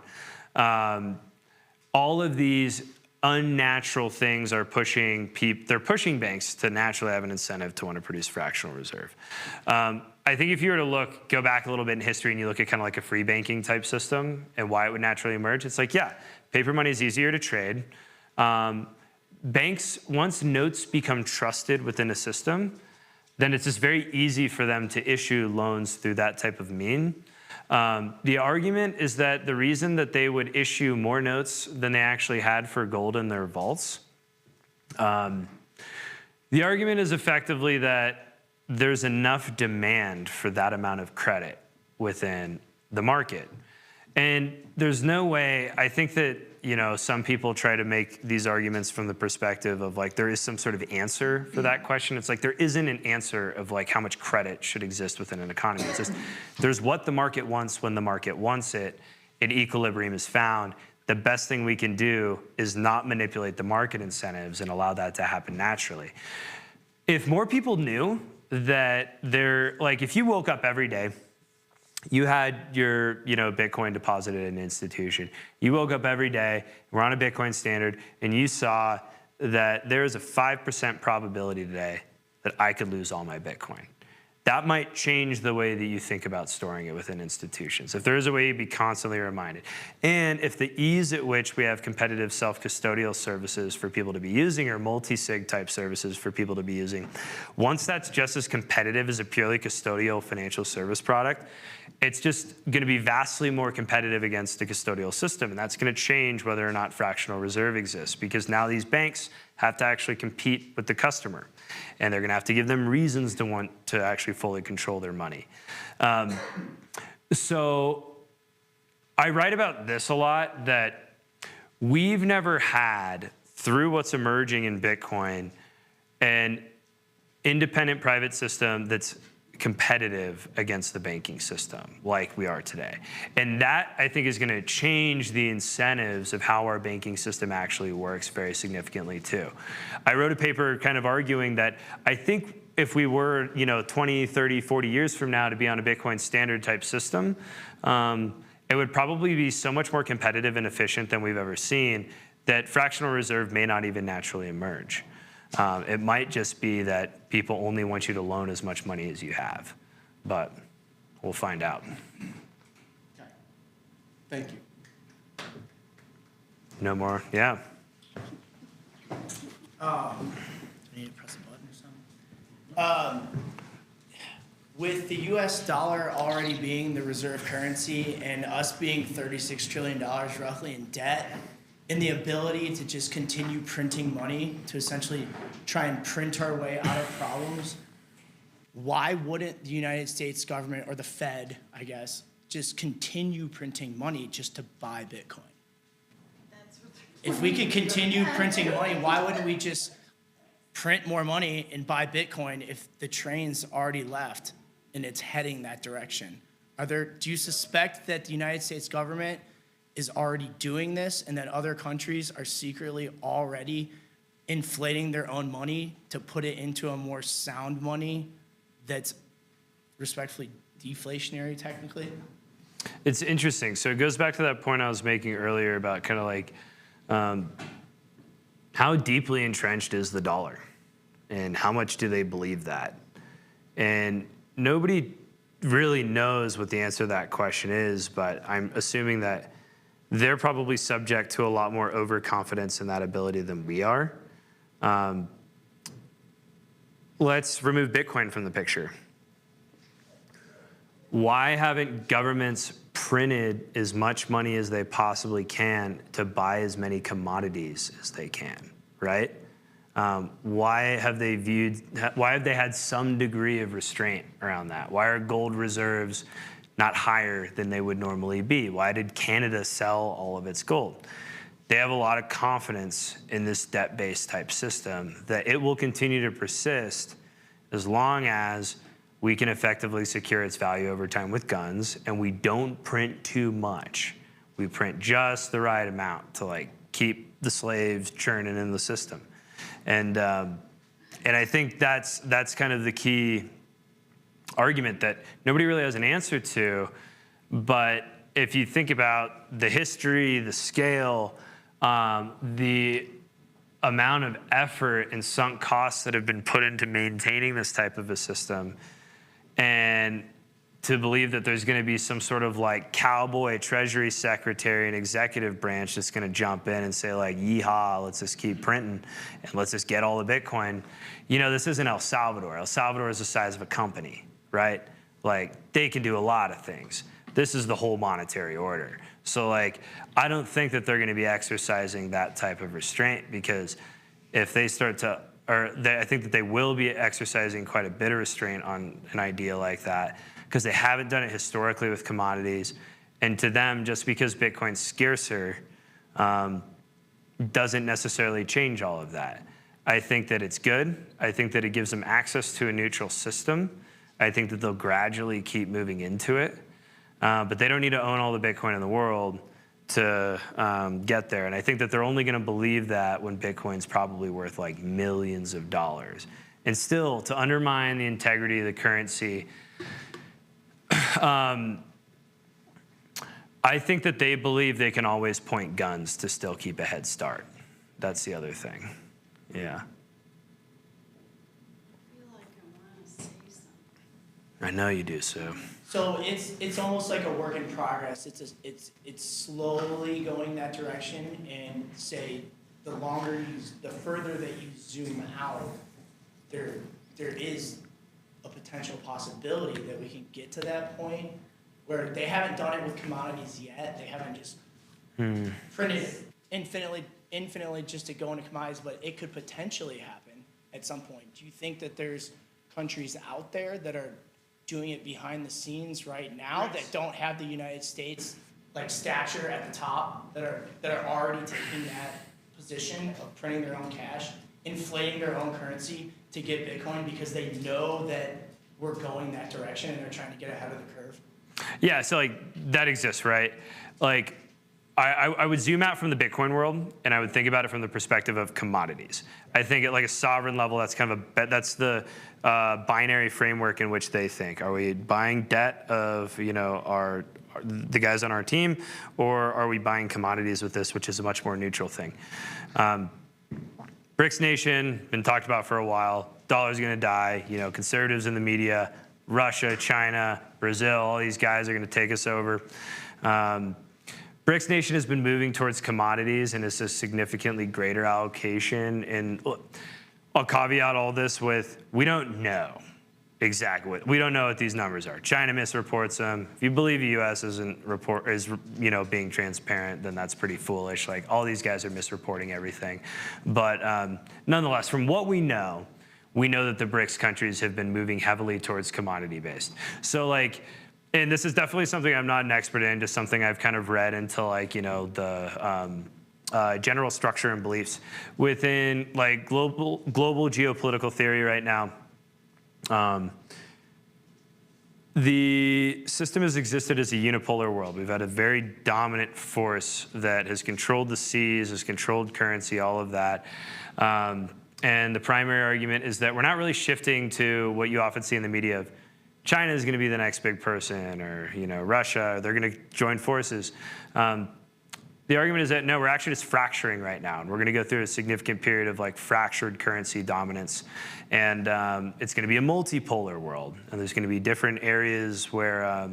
All of these unnatural things are pushing they're pushing banks to naturally have an incentive to want to produce fractional reserve. I think if you were to go back a little bit in history and you look at kind of like a free banking type system and why it would naturally emerge, it's like, yeah, paper money is easier to trade. Banks, once notes become trusted within a system, then it's just very easy for them to issue loans through that type of mean. The argument is that the reason that they would issue more notes than they actually had for gold in their vaults, the argument is effectively that there's enough demand for that amount of credit within the market. And there's no way, I think that, you know, some people try to make these arguments from the perspective of like there is some sort of answer for that question. It's like there isn't an answer of like how much credit should exist within an economy. It's just there's what the market wants when the market wants it, and equilibrium is found. The best thing we can do is not manipulate the market incentives and allow that to happen naturally. If more people knew that if you woke up every day you had your, Bitcoin deposited in an institution. You woke up every day, we're on a Bitcoin standard, and you saw that there is a 5% probability today that I could lose all my Bitcoin. That might change the way that you think about storing it within institutions. If there is a way to be constantly reminded. And if the ease at which we have competitive self-custodial services for people to be using or multi-sig type services for people to be using, once that's just as competitive as a purely custodial financial service product, it's just going to be vastly more competitive against the custodial system. And that's going to change whether or not fractional reserve exists, because now these banks have to actually compete with the customer. And they're going to have to give them reasons to want to actually fully control their money. So I write about this a lot, that we've never had, through what's emerging in Bitcoin, an independent private system that's competitive against the banking system like we are today. And that, I think, is going to change the incentives of how our banking system actually works very significantly too. I wrote a paper kind of arguing that I think if we were, 20, 30, 40 years from now to be on a Bitcoin standard type system, it would probably be so much more competitive and efficient than we've ever seen that fractional reserve may not even naturally emerge. It might just be that people only want you to loan as much money as you have, but we'll find out. Okay. Thank you. No more? Yeah. I need to press a button or something. With the US dollar already being the reserve currency and us being $36 trillion roughly in debt, and the ability to just continue printing money to essentially try and print our way out of problems, why wouldn't the United States government or the Fed, I guess, just continue printing money just to buy Bitcoin? That's what they're If we could doing. continue printing money, why wouldn't we just print more money and buy Bitcoin if the train's already left and it's heading that direction? Do you suspect that the United States government is already doing this and that other countries are secretly already inflating their own money to put it into a more sound money that's respectfully deflationary technically? It's interesting. So it goes back to that point I was making earlier about kind of like how deeply entrenched is the dollar and how much do they believe that? And nobody really knows what the answer to that question is, but I'm assuming that they're probably subject to a lot more overconfidence in that ability than we are. Let's remove Bitcoin from the picture. Why haven't governments printed as much money as they possibly can to buy as many commodities as they can, right? Why have they had some degree of restraint around that? Why are gold reserves not higher than they would normally be? Why did Canada sell all of its gold? They have a lot of confidence in this debt-based type system that it will continue to persist as long as we can effectively secure its value over time with guns and we don't print too much. We print just the right amount to like keep the slaves churning in the system. And I think that's kind of the key argument that nobody really has an answer to. But if you think about the history, the scale, the amount of effort and sunk costs that have been put into maintaining this type of a system, and to believe that there's going to be some sort of like cowboy treasury secretary and executive branch that's going to jump in and say like, yeehaw, let's just keep printing and let's just get all the Bitcoin. This isn't El Salvador. El Salvador is the size of a company, right? Like they can do a lot of things. This is the whole monetary order. So like, I don't think that they're going to be exercising that type of restraint, because if they start to, I think that they will be exercising quite a bit of restraint on an idea like that, because they haven't done it historically with commodities. And to them, just because Bitcoin's scarcer doesn't necessarily change all of that. I think that it's good. I think that it gives them access to a neutral system. I think that they'll gradually keep moving into it. But they don't need to own all the Bitcoin in the world to get there. And I think that they're only going to believe that when Bitcoin's probably worth like millions of dollars. And still, to undermine the integrity of the currency, I think that they believe they can always point guns to still keep a head start. That's the other thing. Yeah. I feel like I wanna say something. I know you do, Sue. So it's almost like a work in progress. It's slowly going that direction, and say the further that you zoom out, there is a potential possibility that we can get to that point where they haven't done it with commodities yet. They haven't just printed infinitely just to go into commodities, but it could potentially happen at some point. Do you think that there's countries out there that are doing it behind the scenes right now that don't have the United States like stature at the top, that are already taking that position of printing their own cash, inflating their own currency to get Bitcoin because they know that we're going that direction and they're trying to get ahead of the curve? Yeah, so like that exists, right? Like I would zoom out from the Bitcoin world and I would think about it from the perspective of commodities. I think at like a sovereign level, that's kind of that's the binary framework in which they think. Are we buying debt of the guys on our team, or are we buying commodities with this, which is a much more neutral thing? BRICS nation, been talked about for a while. Dollar's going to die. Conservatives in the media, Russia, China, Brazil, all these guys are going to take us over. BRICS nation has been moving towards commodities, and it's a significantly greater allocation. And I'll caveat all this with, we don't know exactly we don't know what these numbers are. China misreports them. If you believe the U.S. is being transparent, then that's pretty foolish. Like, all these guys are misreporting everything. But nonetheless, from what we know that the BRICS countries have been moving heavily towards commodity-based. So and this is definitely something I'm not an expert in, just something I've kind of read into the general structure and beliefs within global geopolitical theory right now. The system has existed as a unipolar world. We've had a very dominant force that has controlled the seas, has controlled currency, all of that. And the primary argument is that we're not really shifting to what you often see in the media of China is going to be the next big person, or Russia, they're going to join forces. The argument is that no, we're actually just fracturing right now, and we're going to go through a significant period of fractured currency dominance, and it's going to be a multipolar world, and there's going to be different areas where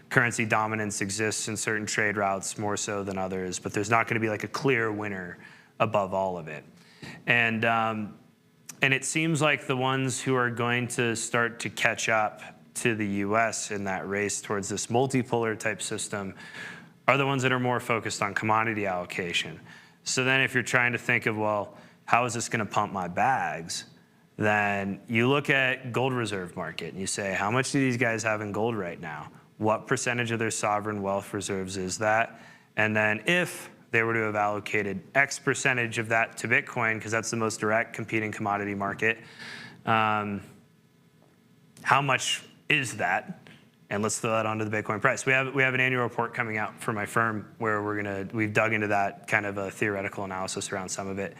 currency dominance exists in certain trade routes more so than others, but there's not going to be a clear winner above all of it, and it seems like the ones who are going to start to catch up to the U.S. in that race towards this multipolar type system are the ones that are more focused on commodity allocation. So then if you're trying to think of, well, how is this going to pump my bags? Then you look at gold reserve market and you say, how much do these guys have in gold right now? What percentage of their sovereign wealth reserves is that? And then if they were to have allocated X percentage of that to Bitcoin, because that's the most direct competing commodity market, how much is that? And let's throw that onto the Bitcoin price. We have an annual report coming out for my firm where we've dug into that kind of a theoretical analysis around some of it.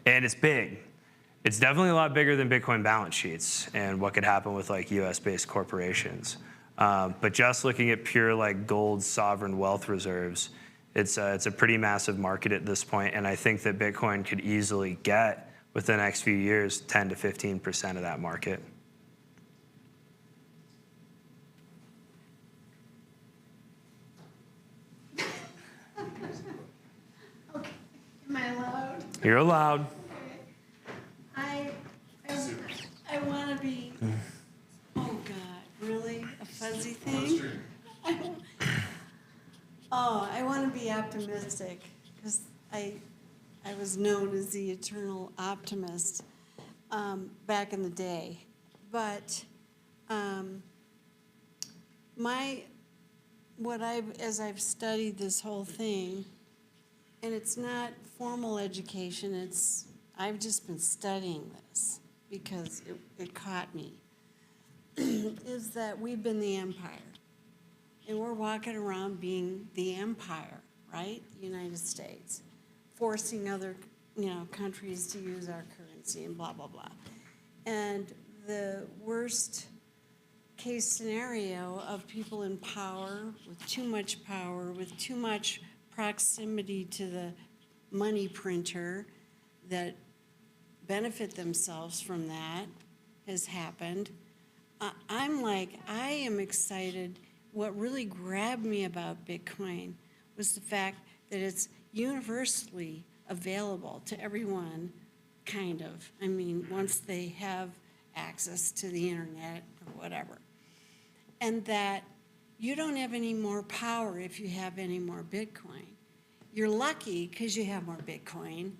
And it's big. It's definitely a lot bigger than Bitcoin balance sheets and what could happen with US-based corporations. But just looking at pure gold sovereign wealth reserves, it's a pretty massive market at this point. And I think that Bitcoin could easily get, within the next few years, 10 to 15% of that market. Okay, am I allowed? You're allowed. Okay. I want to be, oh God, really? A fuzzy thing? I want to be optimistic, because I was known as the eternal optimist back in the day. But as I've studied this whole thing, and it's not formal education, I've just been studying this because it caught me, is that we've been the empire. And we're walking around being the empire, right? The United States, forcing other, countries to use our currency and blah, blah, blah. And the worst case scenario of people in power, with too much proximity to the money printer that benefit themselves from that has happened. I am excited. What really grabbed me about Bitcoin was the fact that it's universally available to everyone, kind of. I mean, once they have access to the internet or whatever. And that you don't have any more power if you have any more Bitcoin. You're lucky because you have more Bitcoin,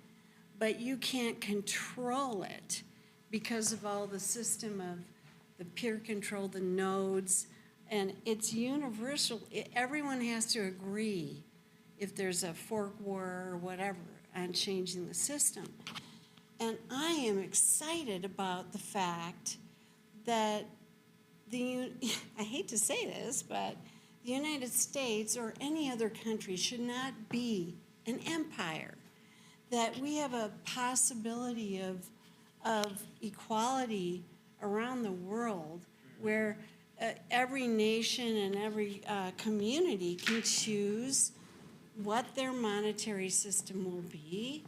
but you can't control it because of all the system of the peer control, the nodes, and it's universal. Everyone has to agree if there's a fork war or whatever on changing the system. And I am excited about the fact that I hate to say this, but the United States or any other country should not be an empire. That we have a possibility of equality around the world where every nation and every community can choose what their monetary system will be,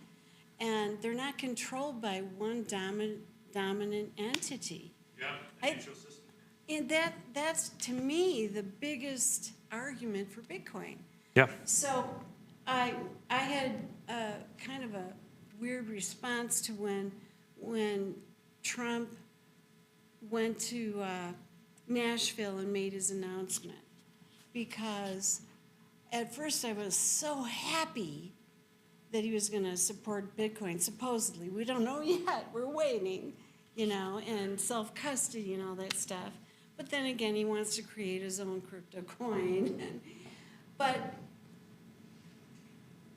and they're not controlled by one dominant entity. Yeah, neutral system. And that's, to me, the biggest argument for Bitcoin. Yeah. So I had kind of a weird response to when Trump went to Nashville and made his announcement, because at first I was so happy that he was going to support Bitcoin, supposedly. We don't know yet. We're waiting, and self-custody and all that stuff. But then again, he wants to create his own crypto coin. But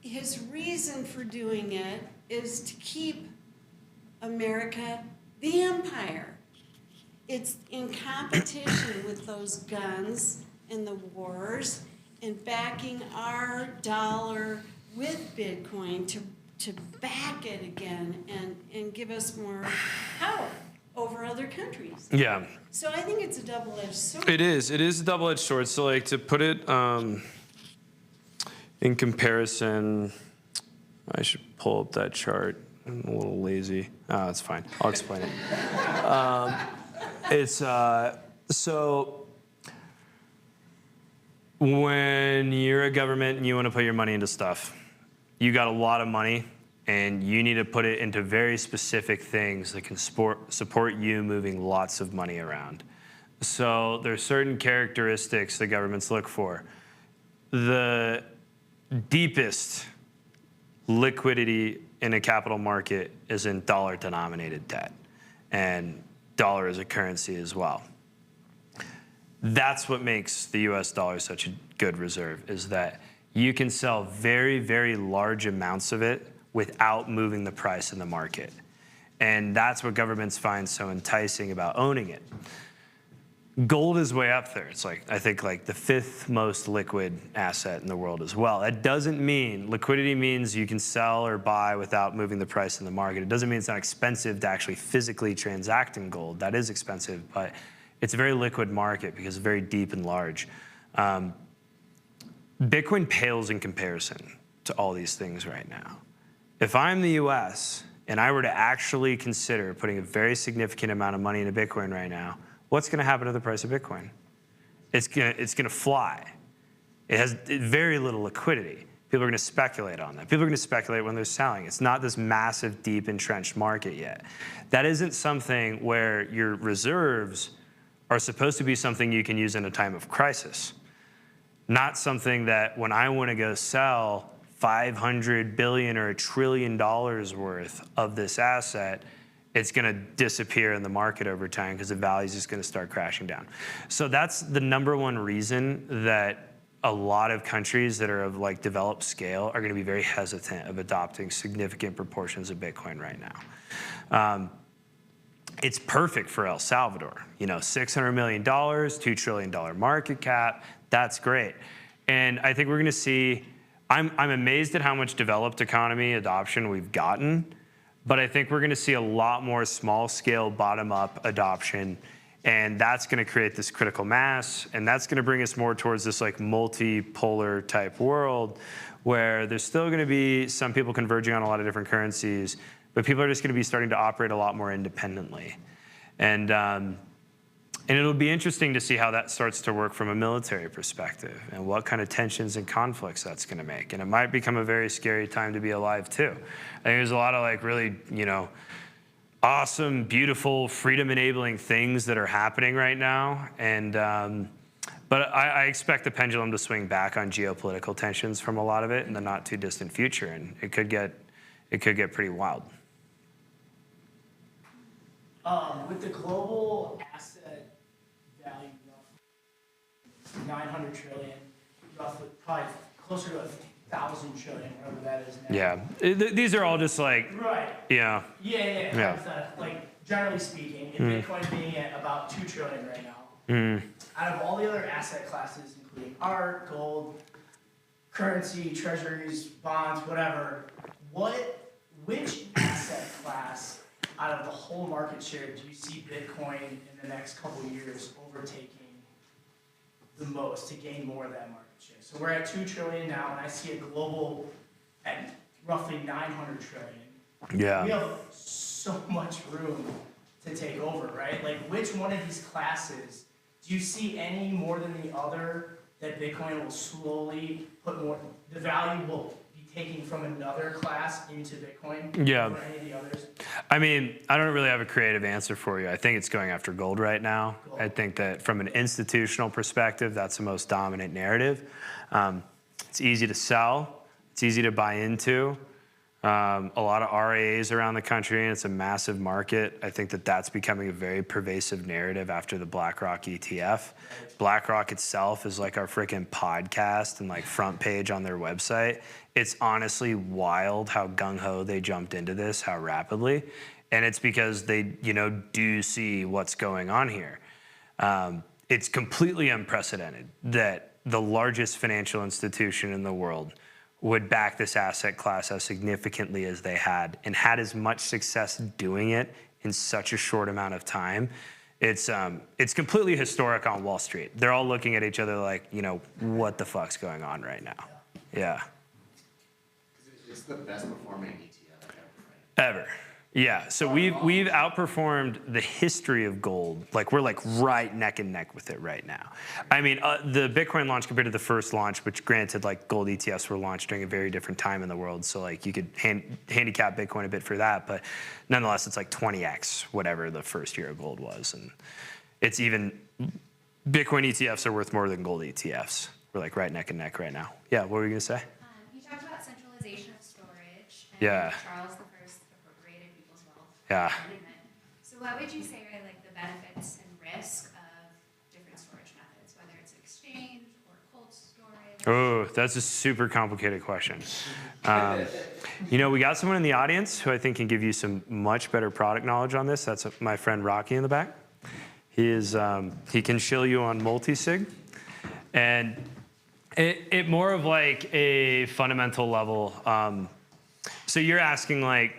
his reason for doing it is to keep America the empire. It's in competition with those guns and the wars and backing our dollar with Bitcoin to back it again and give us more power over other countries. Yeah. So I think it's a double-edged sword. It is a double-edged sword. So like to put it in comparison, I should pull up that chart. I'm a little lazy. It's fine. I'll explain it. It's so when you're a government and you want to put your money into stuff, you got a lot of money and you need to put it into very specific things that can support you moving lots of money around. So there's certain characteristics that governments look for. The deepest liquidity in a capital market is in dollar-denominated debt, and dollar as a currency as well. That's what makes the US dollar such a good reserve, is that you can sell very, very large amounts of it without moving the price in the market. And that's what governments find so enticing about owning it. Gold is way up there. It's I think the 5th most liquid asset in the world as well. That doesn't mean, liquidity means you can sell or buy without moving the price in the market. It doesn't mean it's not expensive to actually physically transact in gold. That is expensive, but it's a very liquid market because it's very deep and large. Bitcoin pales in comparison to all these things right now. If I'm the US and I were to actually consider putting a very significant amount of money into Bitcoin right now, what's going to happen to the price of Bitcoin? It's going to fly. It has very little liquidity. People are going to speculate on that. People are going to speculate when they're selling. It's not this massive, deep, entrenched market yet. That isn't something where your reserves are supposed to be something you can use in a time of crisis. Not something that when I want to go sell $500 billion or $1 trillion worth of this asset, it's going to disappear in the market over time because the value is just going to start crashing down. So that's the number one reason that a lot of countries that are of developed scale are going to be very hesitant of adopting significant proportions of Bitcoin right now. It's perfect for El Salvador. $600 million, $2 trillion market cap. That's great. And I think we're going to see, I'm amazed at how much developed economy adoption we've gotten, but I think we're going to see a lot more small scale bottom up adoption And that's going to create this critical mass, and that's going to bring us more towards this like multipolar type world where there's still going to be some people converging on a lot of different currencies, but people are just going to be starting to operate a lot more independently. And it'll be interesting to see how that starts to work from a military perspective and what kind of tensions and conflicts that's going to make. And it might become a very scary time to be alive too. I think there's a lot of like really, awesome, beautiful, freedom-enabling things that are happening right now. And but I expect the pendulum to swing back on geopolitical tensions from a lot of it in the not too distant future, and it could get pretty wild. With the global asset value, roughly 900 trillion, roughly probably closer to 1,000 trillion, whatever that is now. Yeah, these are all just like, Right. yeah. Yeah. Like generally speaking, and Bitcoin being at about 2 trillion right now. Out of all the other asset classes, including art, gold, currency, treasuries, bonds, whatever, which asset class out of the whole market share do you see Bitcoin in the next couple of years overtaking the most to gain more of that market share? So we're at 2 trillion now, and I see a global at roughly 900 trillion. Yeah. We have so much room to take over, right? Like, which one of these classes do you see any more than the other that Bitcoin will slowly put more, the value will be taking from another class into Bitcoin? Yeah. Or any of the others? I mean, I don't really have a creative answer for you. I think it's going after gold right now. Gold. I think that from an institutional perspective, that's the most dominant narrative. It's easy to sell. It's easy to buy into. A lot of RIAs around the country, and it's a massive market. I think that that's becoming a very pervasive narrative after the BlackRock ETF. BlackRock itself is like our freaking podcast and like front page on their website. It's honestly wild how gung-ho they jumped into this, how rapidly. And it's because they, do see what's going on here. It's completely unprecedented that the largest financial institution in the world would back this asset class as significantly as they had and had as much success doing it in such a short amount of time. It's completely historic on Wall Street. They're all looking at each other like, what the fuck's going on right now? Yeah. It's the best performing ETF ever, right? Ever. Yeah, so we've outperformed the history of gold. Like we're like right neck and neck with it right now. I mean, the Bitcoin launch compared to the first launch, which granted like gold ETFs were launched during a very different time in the world. So like you could handicap Bitcoin a bit for that, but nonetheless, it's like 20x whatever the first year of gold was. And it's even, Bitcoin ETFs are worth more than gold ETFs. We're like right neck and neck right now. Yeah, what were you gonna say? You talked about centralization of storage. And Yeah. Charles I appropriated people's wealth. Yeah. So what would you say are like the benefits and risk of different storage methods, whether it's exchange or cold storage? Oh, that's a super complicated question. We got someone in the audience who I think can give you some much better product knowledge on this. That's my friend Rocky in the back. He can shill you on multi-sig. And it more of like a fundamental level. So you're asking like,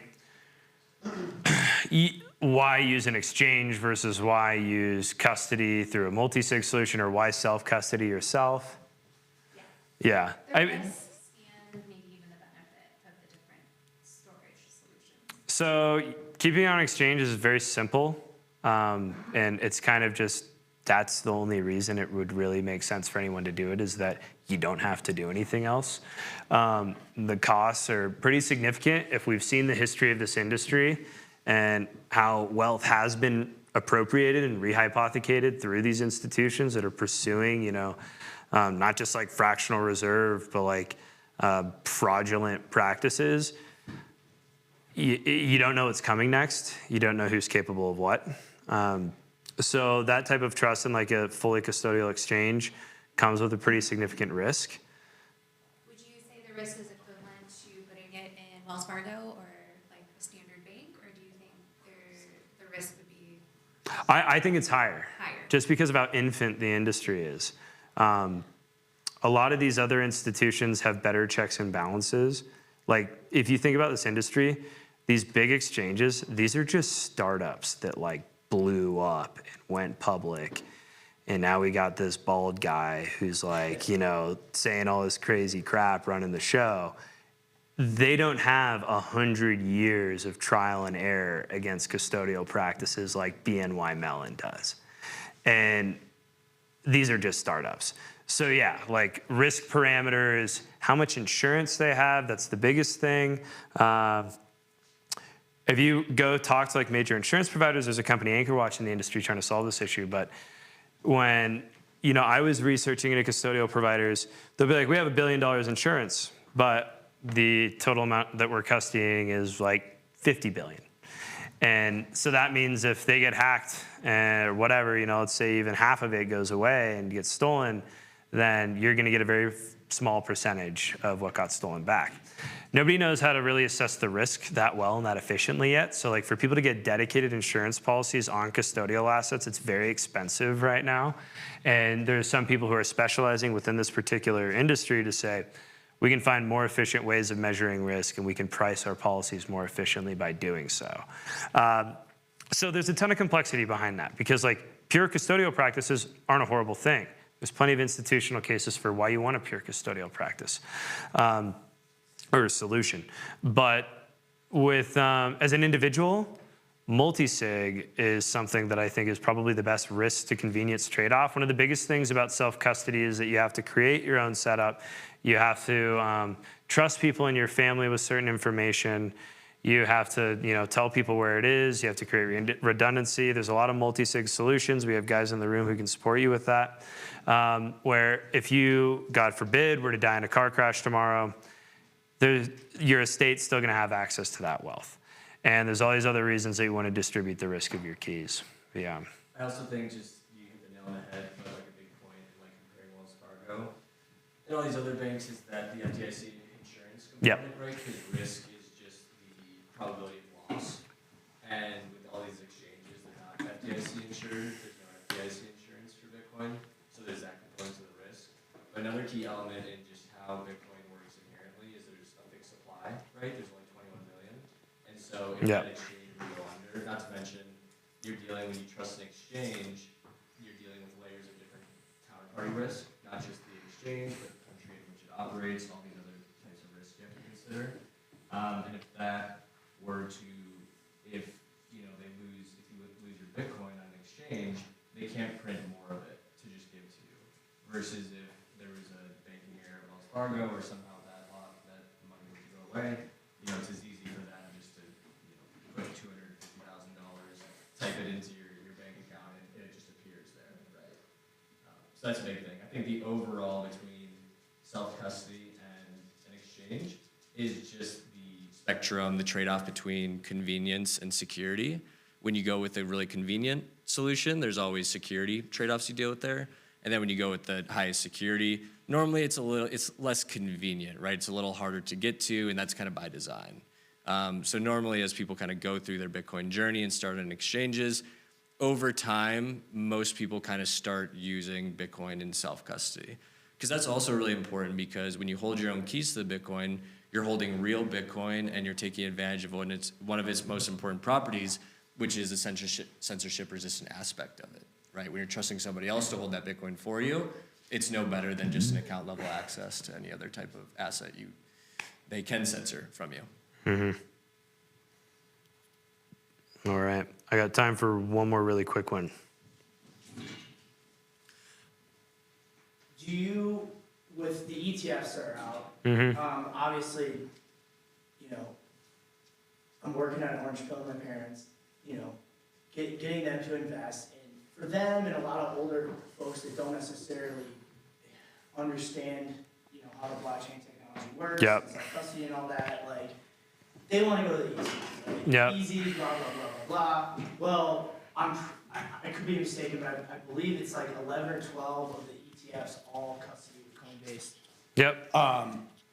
why use an exchange versus why use custody through a multi-sig solution, or why self-custody yourself? Yeah. The risks and maybe even the benefit of the different storage solutions. So keeping it on exchange is very simple. And it's kind of just, that's the only reason it would really make sense for anyone to do it, is that you don't have to do anything else. The costs are pretty significant. If we've seen the history of this industry and how wealth has been appropriated and rehypothecated through these institutions that are pursuing, not just like fractional reserve, but like fraudulent practices, you don't know what's coming next. You don't know who's capable of what. So that type of trust in like a fully custodial exchange comes with a pretty significant risk. Would you say the risk is equivalent to putting it in Wells Fargo or like a standard bank, or do you think the risk would be I think it's higher. higher? Just because of how infant the industry is. A lot of these other institutions have better checks and balances. Like if you think about this industry, these big exchanges, these are just startups that like blew up and went public. And now we got this bald guy who's like, you know, saying all this crazy crap running the show. They don't have 100 years of trial and error against custodial practices like BNY Mellon does. And these are just startups. So yeah, like risk parameters, how much insurance they have, that's the biggest thing. If you go talk to like major insurance providers, there's a company, Anchor Watch, in the industry trying to solve this issue. But when, you know, I was researching into custodial providers, they'll be like, we have $1 billion insurance, but the total amount that we're custodying is like 50 billion. And so that means if they get hacked or whatever, you know, let's say even half of it goes away and gets stolen, then you're going to get a very small percentage of what got stolen back. Nobody knows how to really assess the risk that well and that efficiently yet. So like for people to get dedicated insurance policies on custodial assets, it's very expensive right now. And there's some people who are specializing within this particular industry to say, we can find more efficient ways of measuring risk and we can price our policies more efficiently by doing so. So there's a ton of complexity behind that because like pure custodial practices aren't a horrible thing. There's plenty of institutional cases for why you want a pure custodial practice or a solution. But with as an individual, multi-sig is something that I think is probably the best risk to convenience trade-off. One of the biggest things about self-custody is that you have to create your own setup. You have to trust people in your family with certain information. You have to, you know, tell people where it is. You have to create redundancy. There's a lot of multi-sig solutions. We have guys in the room who can support you with that. Where if you, God forbid, were to die in a car crash tomorrow, your estate's still going to have access to that wealth. And there's all these other reasons that you want to distribute the risk of your keys. Yeah. I also think just you hit the nail on the head, but like a big point in like comparing Wells Fargo and all these other banks is that the FDIC insurance component, right? Because risk is just the probability of loss. And with all these exchanges, they're not FDIC insured. There's no FDIC insurance for Bitcoin. So there's that component to the risk. But another key element in just how Bitcoin works inherently is there's a fixed supply, right? There's only 21 million. And so if that exchange would go under, not to mention you're dealing, when you trust an exchange, you're dealing with layers of different counterparty risk, not just the exchange, but the country in which it operates, all these other types of risks you have to consider. And if that were to, if you know they lose, if you lose your Bitcoin on an exchange, they can't print more of it to just give to you. Versus if there was a banking error at Wells Fargo or somehow that money would go away, you know, it's as easy for them just to, you know, put $250,000, type it into your bank account, and it just appears there, right? So that's a big thing. I think the overall between self-custody and an exchange is just the spectrum, the trade-off between convenience and security. When you go with a really convenient solution, there's always security trade-offs you deal with there. And then when you go with the highest security, normally it's less convenient, right? It's a little harder to get to, and that's kind of by design. So normally as people kind of go through their Bitcoin journey and start on exchanges, over time, most people kind of start using Bitcoin in self-custody. Because that's also really important because when you hold your own keys to the Bitcoin, you're holding real Bitcoin and you're taking advantage of one of its most important properties, which is the censorship-resistant aspect of it, right? When you're trusting somebody else to hold that Bitcoin for you, it's no better than just an account-level access to any other type of asset they can censor from you. Mm-hmm. All right. I got time for one more really quick one. Do you, with the ETFs that are out, obviously, you know, I'm working on Orange Pill with my parents, you know, getting them to invest. And for them and a lot of older folks that don't necessarily understand, you know, how the blockchain technology works, custody and all that, like, they want to go to the easy, like, easy, blah, blah, blah, blah, blah. Well, I could be mistaken, but I believe it's like 11 or 12 of the ETFs all custody with Coinbase. Yep.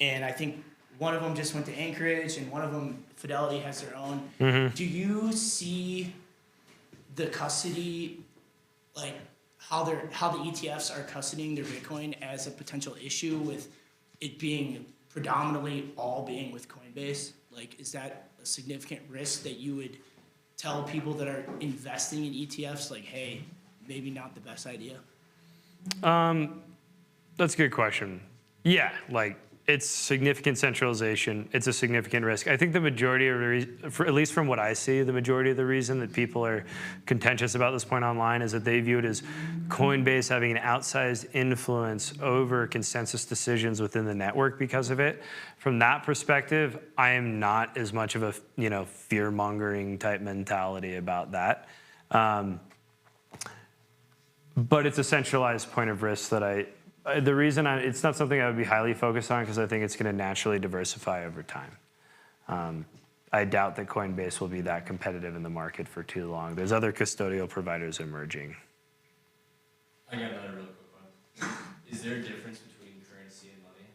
And I think one of them just went to Anchorage, and one of them, Fidelity, has their own. Do you see the custody, like how the ETFs are custodying their Bitcoin as a potential issue with it being predominantly all being with Coinbase? Like, is that a significant risk that you would tell people that are investing in ETFs, like, hey, maybe not the best idea? That's a good question. Yeah, like it's significant centralization. It's a significant risk. I think the majority of the at least from what I see, the majority of the reason that people are contentious about this point online is that they view it as Coinbase having an outsized influence over consensus decisions within the network because of it. From that perspective, I am not as much of a fear-mongering type mentality about that. But it's a centralized point of risk that the reason it's not something I would be highly focused on because I think it's going to naturally diversify over time. I doubt that Coinbase will be that competitive in the market for too long. There's other custodial providers emerging. I got another real quick one. Is there a difference between currency and money?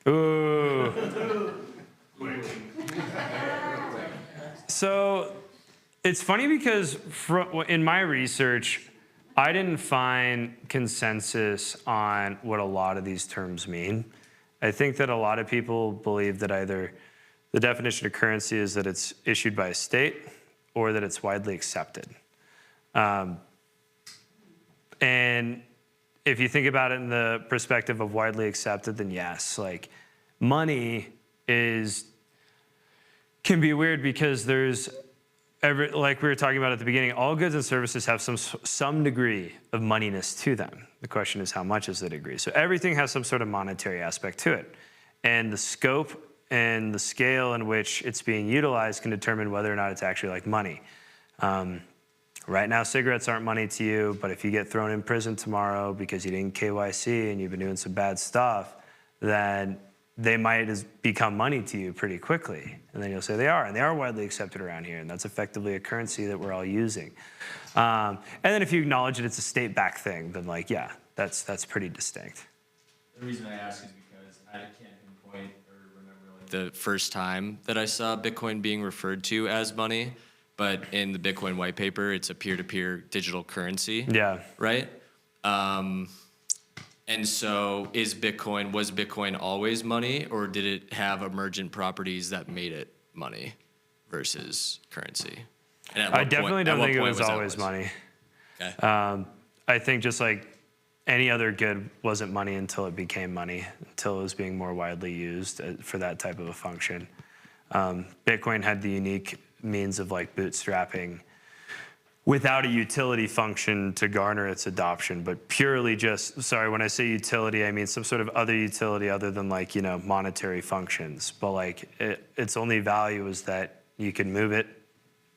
Ooh. So it's funny because in my research, I didn't find consensus on what a lot of these terms mean. I think that a lot of people believe that either the definition of currency is that it's issued by a state or that it's widely accepted. And if you think about it in the perspective of widely accepted, then yes, like money can be weird because there's like we were talking about at the beginning, all goods and services have some degree of moneyness to them. The question is how much is the degree? So everything has some sort of monetary aspect to it. And the scope and the scale in which it's being utilized can determine whether or not it's actually like money. Right now, cigarettes aren't money to you, but if you get thrown in prison tomorrow because you didn't KYC and you've been doing some bad stuff, then they might become money to you pretty quickly. And then you'll say they are, and they are widely accepted around here, and that's effectively a currency that we're all using. And then if you acknowledge that it's a state-backed thing, then like, yeah, that's pretty distinct. The reason I ask is because I can't pinpoint or remember like the first time that I saw Bitcoin being referred to as money, but in the Bitcoin white paper, it's a peer-to-peer digital currency. Yeah. Right? And so was Bitcoin always money, or did it have emergent properties that made it money versus currency? And at I what definitely point- don't at what think it point was always money. Okay. I think just like any other good wasn't money until it became money, until it was being more widely used for that type of a function. Bitcoin had the unique means of like bootstrapping without a utility function to garner its adoption, but purely when I say utility, I mean some sort of other utility other than like, monetary functions. But like its only value is that you can move it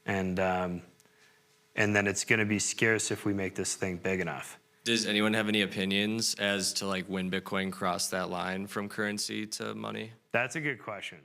and then it's gonna be scarce if we make this thing big enough. Does anyone have any opinions as to like when Bitcoin crossed that line from currency to money? That's a good question.